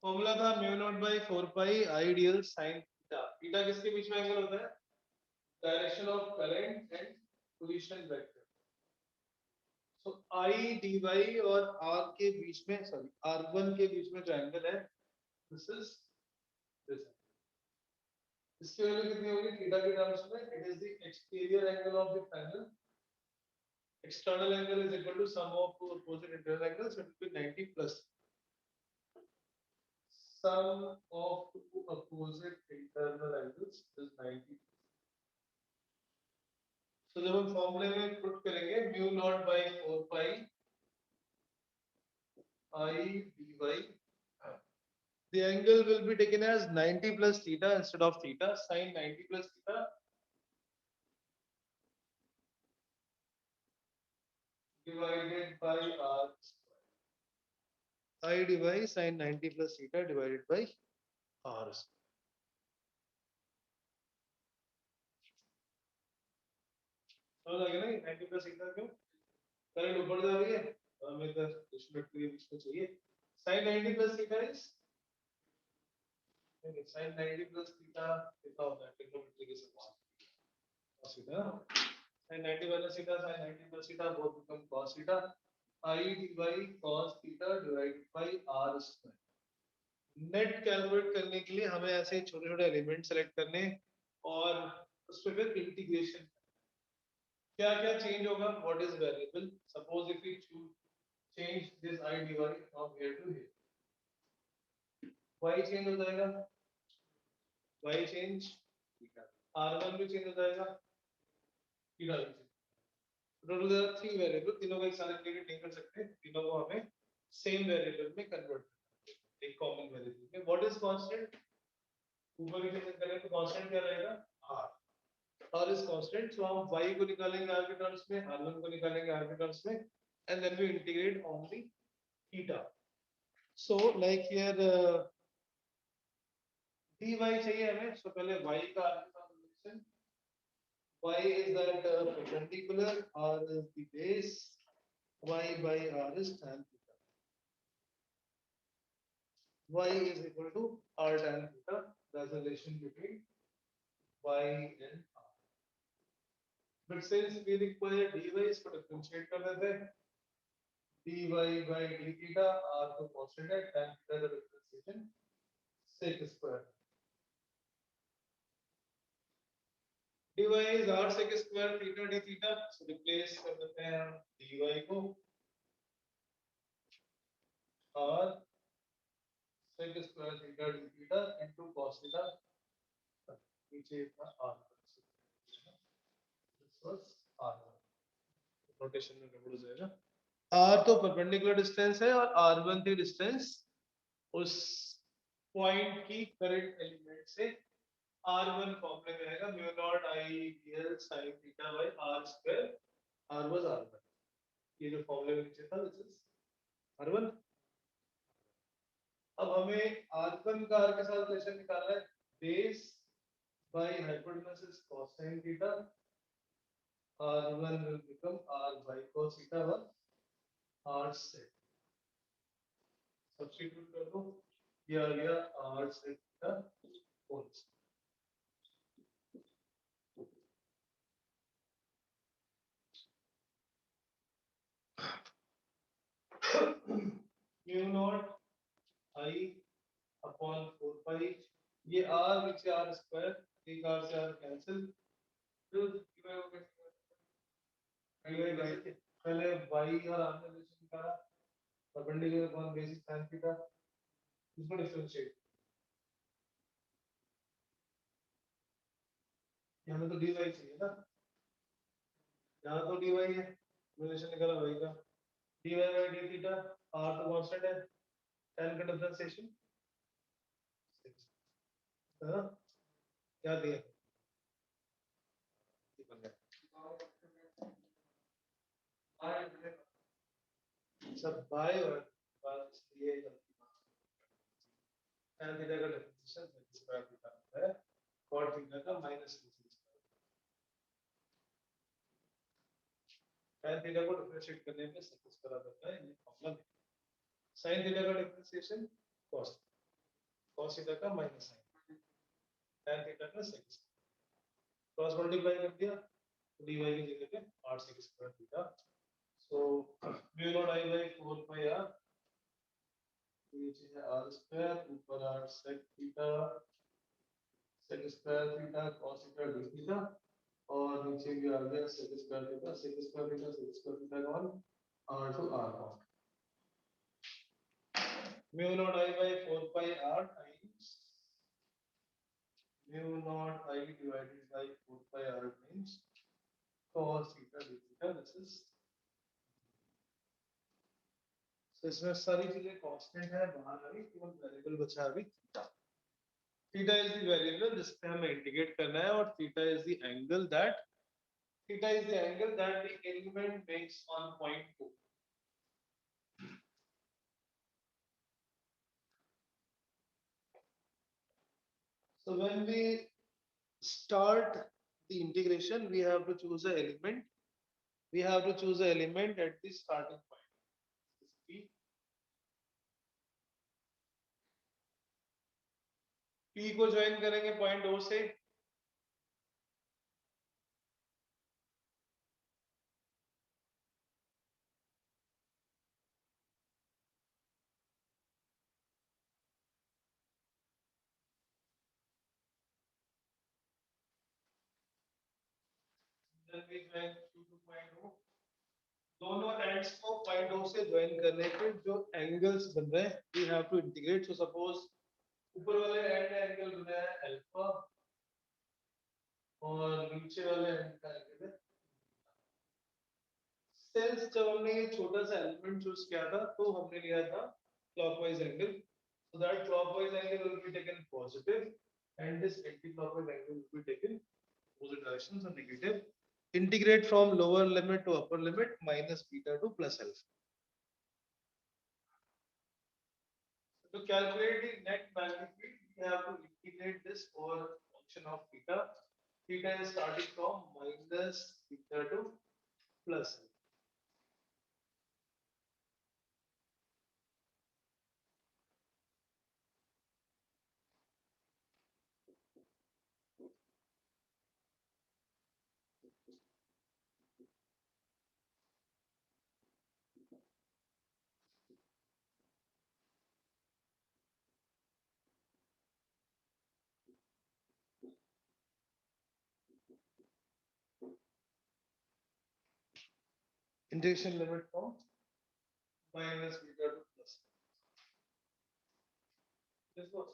Speaker 1: Formula था mu naught by 4 pi I dl sine theta. Theta किसके बीच में angle होता है? Direction of current and position vector. So I D Y और R के बीच में, सॉरी R1 के बीच में जो एंगल है, दिस इज दिस. इसकी वैल्यू कितनी होगी थीटा के टर्म्स में? It is the exterior angle of the triangle. External angle is equal to sum of two opposite internal angles. It will be 90 plus sum of two opposite internal angles is 90. So जब हम फॉर्मूले में put करेंगे mu naught by 4 pi I dy, the angle will be taken as 90 plus theta instead of theta. Sin 90 plus theta divided by r square. I dy sin 90 plus theta divided by r square. समझ आ गया ना? 90 plus theta क्यों? Current ऊपर जा रही है, हमें इधर डिस्ट्रीब्यूट के बीच में चाहिए. sin 90 plus theta is sin 90 plus theta कितना होता है ट्रिग्नोमेट्री के समान cos theta. sin 90 minus theta sin 90 plus theta both become cos theta. I dy cos theta divided by r square. Net calculate करने के लिए हमें ऐसे छोटे छोटे एलिमेंट सेलेक्ट करने और उस पे फिर इंटीग्रेशन. क्या क्या चेंज होगा? What is variable? Suppose if we change this I dy from here to here, y change हो जाएगा, y चेंज, r1 भी चेंज हो जाएगा, थीटा भी change. Total there are 3 variable. तीनों को एक साथ इंटीग्रेट नहीं कर सकते, तीनों को हमें सेम वेरिएबल में कन्वर्ट करना है, एक कॉमन वेरिएबल में. What is constant? ऊपर की चीज करें तो कांस्टेंट क्या रहेगा? r. r is constant, so हम y को निकालेंगे r के टर्म्स में, r1 को निकालेंगे r के टर्म्स में, and then we integrate on the theta. So like here dy चाहिए हमें, so पहले y का r के साथ relation. Y is that perpendicular, r is the base, y by r is tan theta. Y is equal to r tan theta. That's the relation between y and r. But since we require dy, इसको differentiate कर देते हैं. dy by d theta, r को constant है, tan theta का differentiation sec square. dy is r sec square theta d theta. So replace कर देते हैं हम dy को r sec square theta d theta into cos theta. नीचे इतना r. This was r1. Notation में गड़बड़ हो जाएगा. r तो परपेंडिकुलर डिस्टेंस है और r1 थी डिस्टेंस उस पॉइंट की करंट एलिमेंट से. r1 फॉर्मूले में आएगा mu naught I dl sin theta by r square. r was r1. ये जो फॉर्मूले में नीचे था दिस इज R1। अब हमें R1 का R के साथ रिलेशन निकालना है, base by hypotenuse is cos sin theta, R1 will become R by cos theta 1 R sec, substitute कर दो, ये आ गया R sec theta whole। Mu naught I upon 4 पाई, ये R नीचे R स्क्वायर, एक R से R कैंसिल, पहले y और R में रिलेशन निकाला, perpendicular upon basis sin theta, इसको डिफरेंशिएट, हमें तो dy चाहिए ना, यहाँ तो dy है, रिलेशन निकाला y का, dy by d theta, R तो कांस्टेंट है, tan का डिफरेंशिएशन है ना, क्या दिया ये बन गया सब बाय और बस ये tan थीटा का डिफरेंशिएशन sin स्क्वायर थीटा होता है, cot थीटा का minus sin square, tan theta को डिफरेंशिएट करने पे sin स्क्वायर आता है, ये फॉर्मूला है। sin थीटा का डिफरेंशिएशन cos, cos थीटा का माइनस sin, tan थीटा का sin, क्रॉस मल्टीप्लाई कर दिया तो dy की जगह पे r sec square theta, so mu naught I by 4 pi r, नीचे है r स्क्वायर, ऊपर r sec theta, sec square theta cos theta d theta, और नीचे भी आ गया sec square theta, sec square theta, sec square theta का one r to r not, mu naught I by 4 pi r times mu naught I divided by 4 pi r means cos theta d theta, this is, तो इसमें सारी चीजें constant है, बाहर आ गई, केवल variable बचा अभी theta, theta is the variable जिस पे हमें इंटीग्रेट करना है, और theta is the angle that, theta is the angle that the element makes on point 2। So when we start the integration, we have to choose an element, we have to choose an element at the starting point, P, P को join करेंगे point O से, then we join Q to point O, दोनों ends को point O से join करने के जो angles बन रहे हैं, we have to integrate, so suppose ऊपर वाले एंड एंगल बना है अल्फा, और नीचे वाले एंड का एंगल है, सेंस जब हमने ये छोटा सा एलिमेंट चूज किया था तो हमने लिया था clockwise angle, so that clockwise angle will be taken positive and this anti-clockwise angle will be taken opposite direction, so negative. Integrate from lower limit to upper limit minus beta to plus alpha. To calculate the net magnitude, we have to integrate this over function of theta. Theta is starting from minus beta to plus alpha. Integration limit from minus beta to plus. This was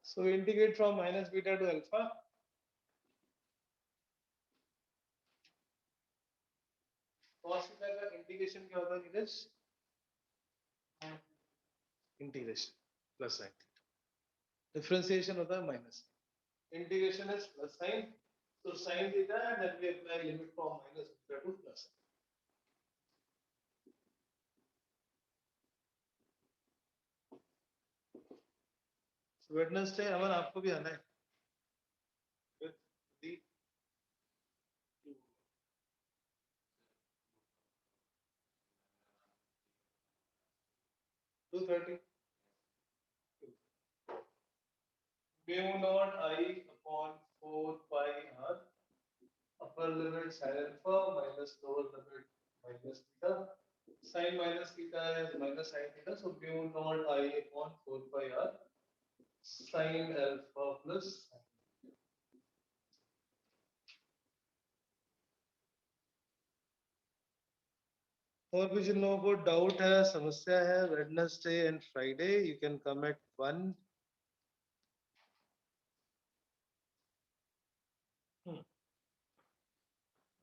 Speaker 1: So we integrate from minus beta to alpha. Cos theta का integration क्या होता है Neeraj? Integration plus sign, differentiation होता है minus, integration is plus sign, so sin theta and then we apply limit from minus beta to plus. So Wednesday अमन आपको भी आना है with the 2:30. Mu naught I upon 4 pi r, upper limit sin alpha minus lower limit minus theta. Sin minus theta is minus sin theta, so mu naught I upon 4 pi r sin alpha plus sin. और भी जिन लोगों को doubt है, समस्या है, Wednesday and Friday you can come at 1.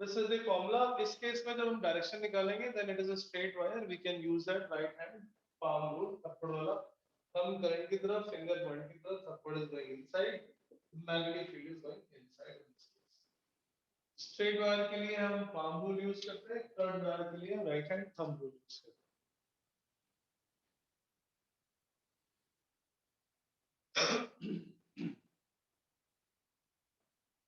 Speaker 1: This is the formula. इस case में जब हम डायरेक्शन निकालेंगे then it is a straight wire. We can use that right hand palm rule, upward वाला. हम करंट की तरफ, फिंगर पॉइंट की तरफ, upward is going inside, magnetic field is going inside. Straight wire के लिए हम palm rule यूज करते हैं, कर्व्ड वायर के लिए हम right hand thumb rule use करते हैं.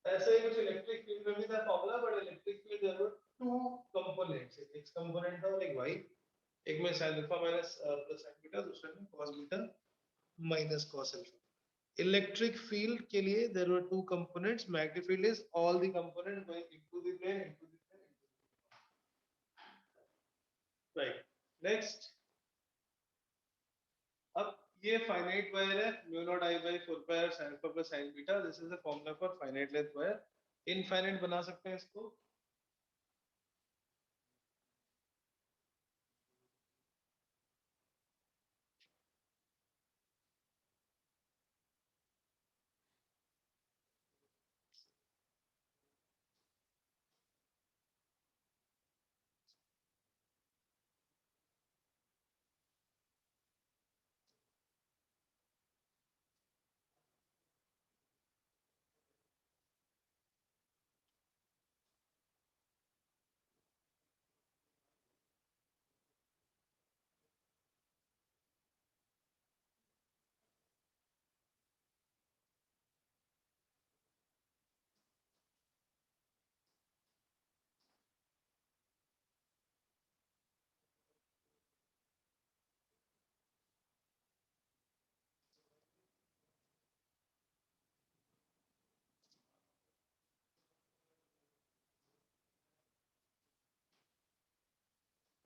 Speaker 1: ऐसे ही कुछ इलेक्ट्रिक फील्ड में भी था formula, but electric field there were two components, एक कंपोनेंट था और एक वाई, एक में sin alpha minus plus sin beta, दूसरे में cos beta minus cos alpha. Electric field के लिए there were two components, magnetic field is all the component going into the plane, into the plane. Right, next. अब ये finite wire है, mu naught I by 4 pi r sin alpha plus sin beta. This is the formula for finite length wire. Infinite बना सकते हैं इसको.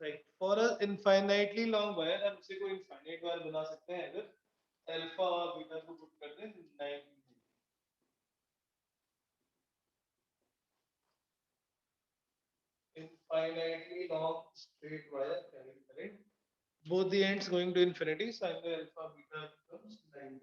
Speaker 1: Right, for a infinitely long wire हम इसे को इनफाइनाइट वायर बना सकते हैं अगर अल्फा और बीटा को पुट कर दें 90. Infinitely long straight wire carrying current, both the ends going to infinity, sin the alpha beta becomes 90.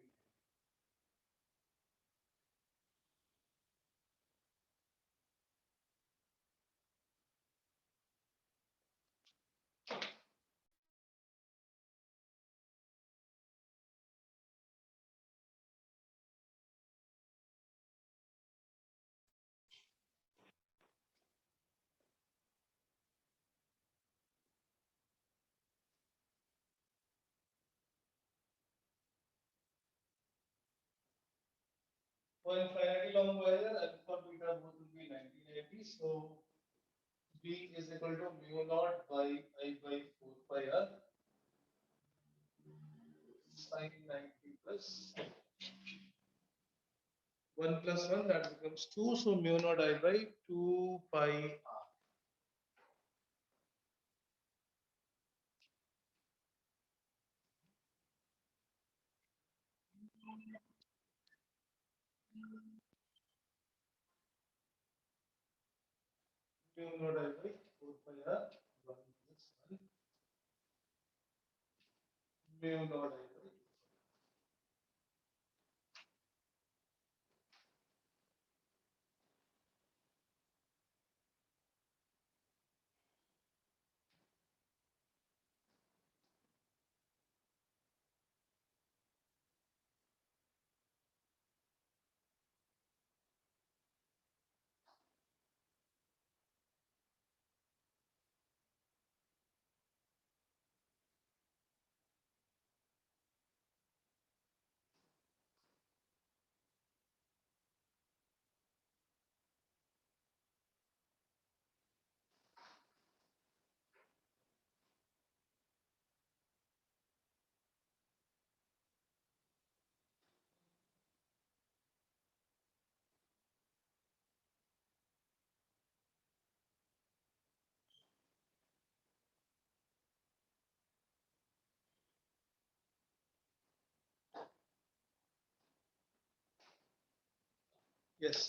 Speaker 1: For infinitely long wire, alpha beta both will be 90. So B is equal to mu naught by I by 4 pi r sin 90 plus 1 plus 1, that becomes 2. So mu naught I by 2 pi r. Mu naught I by 4 pi r 1 plus 1 mu naught I by. Yes.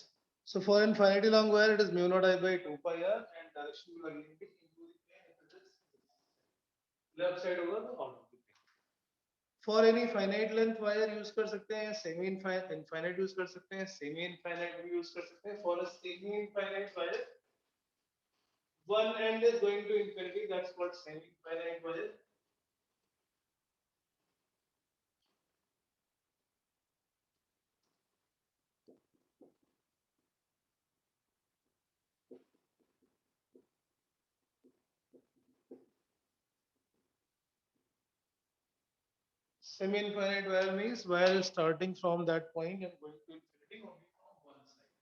Speaker 1: So for infinity long wire, it is mu naught I by 2 pi r, and direction will again be into the plane if it is left side over the out of the plane. For any finite length wire use कर सकते हैं, semi infinite use कर सकते हैं, semi infinite भी use कर सकते हैं. For a semi infinite wire, one end is going to infinity, that's called semi infinite wire. Semi-infinite wire means wire is starting from that point and going to infinity only from one side.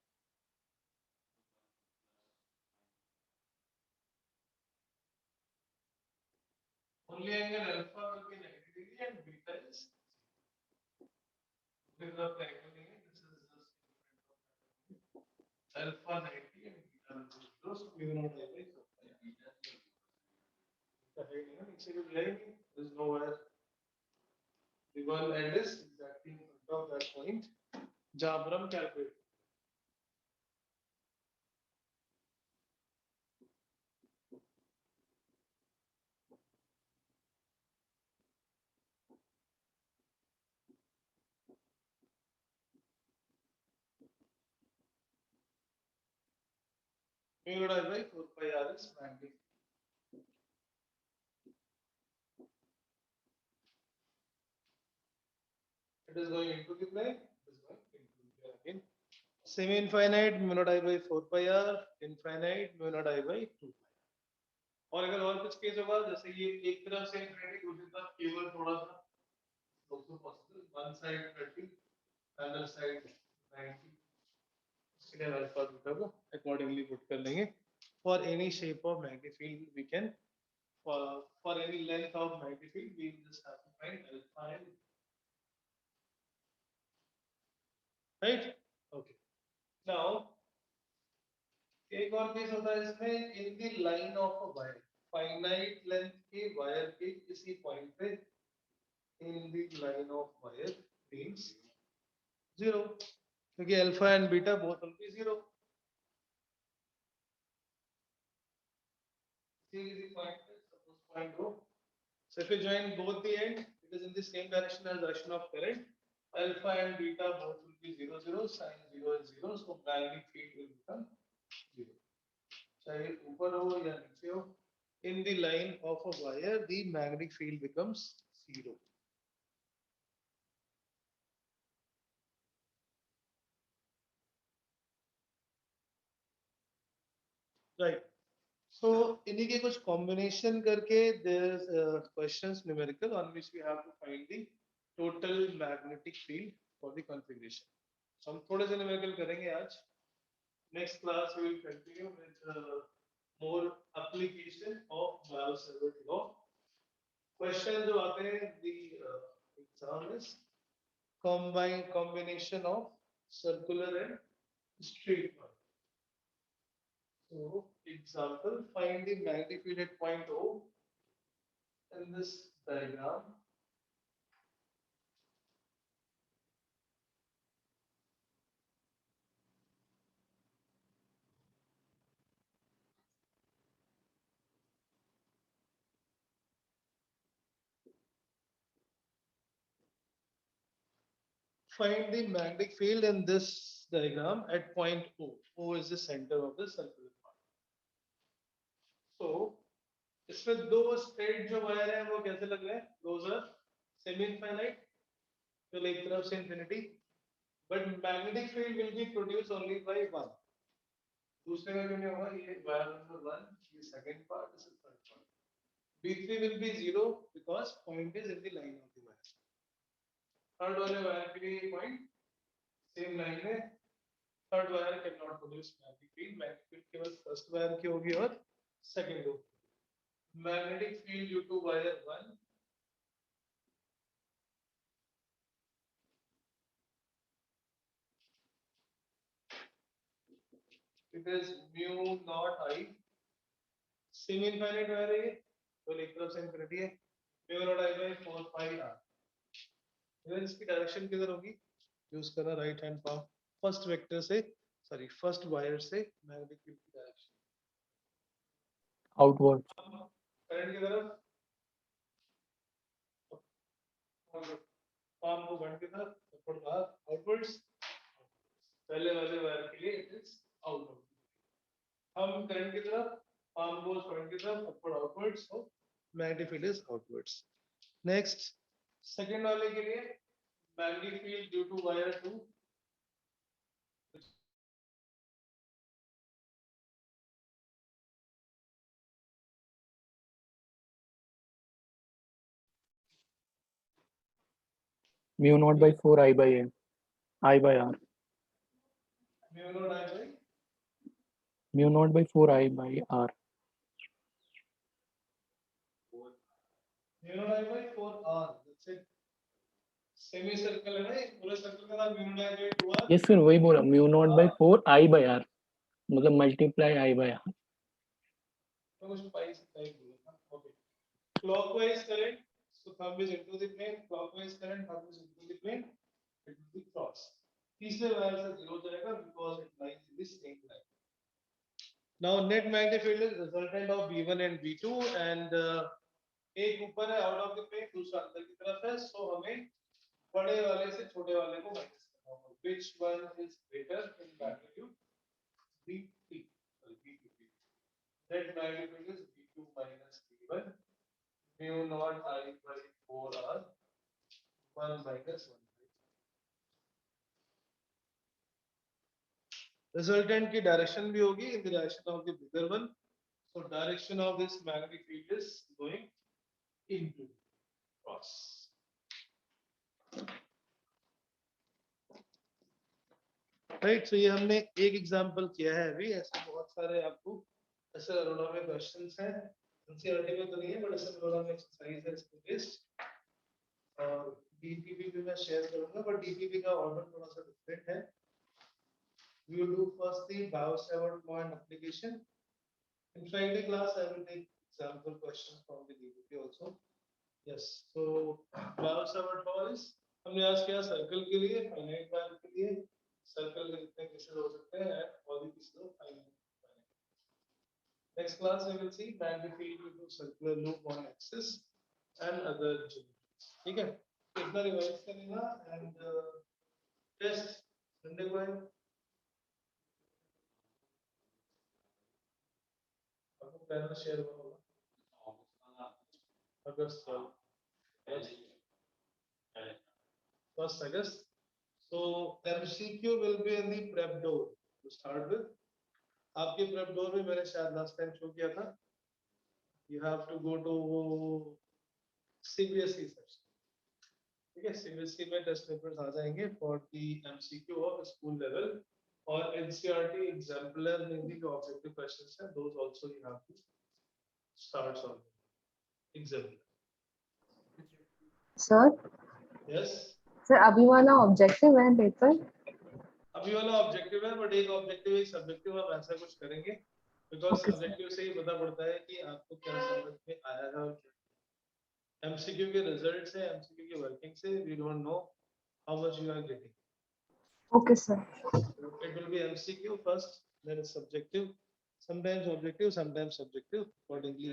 Speaker 1: Only angle alpha will be 90 degree and beta is with the angle this is just alpha 90 and beta will be 0. So we will not have it. There is nowhere. The one end is exactly in front of that point. Jabram calculate. Mu naught I by 4 pi r is magnetic. It is going into the plane. It is going into the plane again. Semi-infinite mu naught I by 4 pi r, infinite mu naught I by 2 pi. और अगर और कुछ case होगा जैसे ये एक तरफ से इनफिनिटी दूसरी तरफ केवल थोड़ा सा also possible one side 30 other side 90 इसके लिए अल्फा बीटा को accordingly put कर लेंगे for any shape of magnetic field we can for any length of magnetic field we just have to find alpha and right okay now एक और case होता है इसमें in the line of a wire finite length के wire के किसी point पे in the line of wire means 0 क्योंकि alpha and beta both will be 0 see the point suppose point O so if you join both the end it is in the same direction as direction of current alpha and beta both will be 0 0 sin 0 is 0 so magnetic field will become 0 चाहे ऊपर हो या नीचे हो in the line of a wire the magnetic field becomes 0 right so इन्हीं के कुछ combination करके there is questions numerical on which we have to find the total magnetic field for the configuration so हम थोड़े से numerical करेंगे आज next class we will continue with more application of Gauss-Seidel law question जो आते हैं the exam is combination of circular and straight line. So, example, find the magnetic field at point O in this diagram. Find the magnetic field in this diagram at point O. O is the center of the circular part. So, इसमें दो straight जो wire है वो कैसे लग रहे हैं? Those are semi-infinite, तो एक तरफ से infinity, but magnetic field will be produced only by one. दूसरे में क्यों नहीं होगा? ये वायर नंबर 1, ये second part, this is third part. B3 will be 0 because point is in the line of the wire. Third वाले wire के लिए point same line है. Third wire cannot produce magnetic field. Magnetic field केवल first wire की होगी और second होगी. Magnetic field due to wire 1 it is mu naught I. Semi infinite wire है तो एक तरफ से infinity है. Mu naught I by 4 pi r. इधर इसकी डायरेक्शन किधर होगी? यूज करना right hand power first vector से सॉरी फर्स्ट वायर से मैग्नेटिक फील्ड की डायरेक्शन
Speaker 4: Outward.
Speaker 1: करंट की तरफ पाम को वन की तरफ अपवर्ड बाहर आउटवर्ड्स पहले वाले वायर के लिए इट इज आउटवर्ड हम करंट की तरफ पाम को फ्रंट की तरफ अपवर्ड आउटवर्ड्स तो magnetic field is outwards next second वाले के लिए magnetic field due to wire 2
Speaker 4: Mu naught by 4 I by A. I by R.
Speaker 1: mu naught I by
Speaker 4: Mu naught by 4 I by R.
Speaker 1: mu naught I by 4R that's it semi circle है ना ये पूरे circle का नाम mu naught I by 2R
Speaker 4: Yes sir, वही बोला mu naught by 4 I by R. मतलब multiply I by R.
Speaker 1: तो कुछ पाई से टाइप बोला ना okay clockwise current so thumb is into the plane clockwise current thumb is into the plane it will be cross तीसरे wire से zero जाएगा because it lies in the same line now net magnetic field is resultant of V1 and V2 and एक ऊपर है out of the plane दूसरा अंदर की तरफ है so हमें बड़े वाले से छोटे वाले को माइनस करना होगा which one is greater in magnitude V3 sorry V2 net magnetic field is V2 minus V1 mu naught I by 4R 1 minus 1 resultant की direction भी होगी in the direction of the bigger one so direction of this magnetic field is going into cross right so ये हमने एक example किया है अभी ऐसे बहुत सारे आपको ऐसे अरोड़ा में क्वेश्चंस हैं एनसीईआरटी में तो नहीं है बट ऐसे अरोड़ा में एक्सरसाइज है इसको बेस्ड और डीपीपी भी मैं शेयर करूंगा बट डीपीपी का ऑर्डर थोड़ा सा डिफरेंट है we will do first the Gauss-Severd point application in Friday class I will take example questions from the DPP also yes so Gauss-Severd law is हमने आज किया सर्कल के लिए फाइनाइट वायर के लिए सर्कल के कितने केसेस हो सकते हैं and all the cases of finite next class we will see magnetic field into circular loop on axis and other geometries ठीक है इतना रिवाइज करेगा and टेस्ट संडे को है आपको पहला शेयर हुआ होगा अगस्त 1st August so MCQ will be in the prep door to start with आपके prep door में मैंने शायद लास्ट टाइम शो किया था you have to go to CBSE section ठीक है CBSE में टेस्ट पेपर्स आ जाएंगे for the MCQ of school level और NCERT exemplar में भी जो objective questions हैं those also you have to start solving exemplar
Speaker 3: sir
Speaker 1: yes
Speaker 3: sir अभी वाला ऑब्जेक्टिव है पेपर
Speaker 1: अभी वाला ऑब्जेक्टिव है बट एक ऑब्जेक्टिव एक सब्जेक्टिव आप ऐसा कुछ करेंगे बिकॉज
Speaker 3: Okay, sir.
Speaker 1: सब्जेक्टिव से ही पता पड़ता है कि आपको क्या समझ में आया है और एमसीक्यू के रिजल्ट से एमसीक्यू की वर्किंग से we don't know how much you are getting
Speaker 3: okay sir
Speaker 1: it will be MCQ first then is subjective sometimes objective sometimes subjective accordingly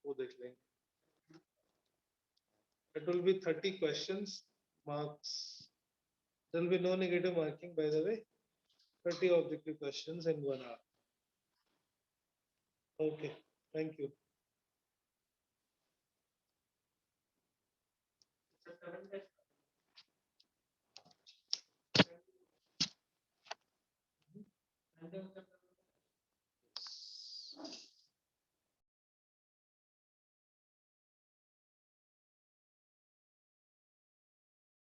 Speaker 1: वो देख लेंगे it will be 30 questions marks there will be no negative marking by the way 30 objective questions in 1 hour okay thank you and then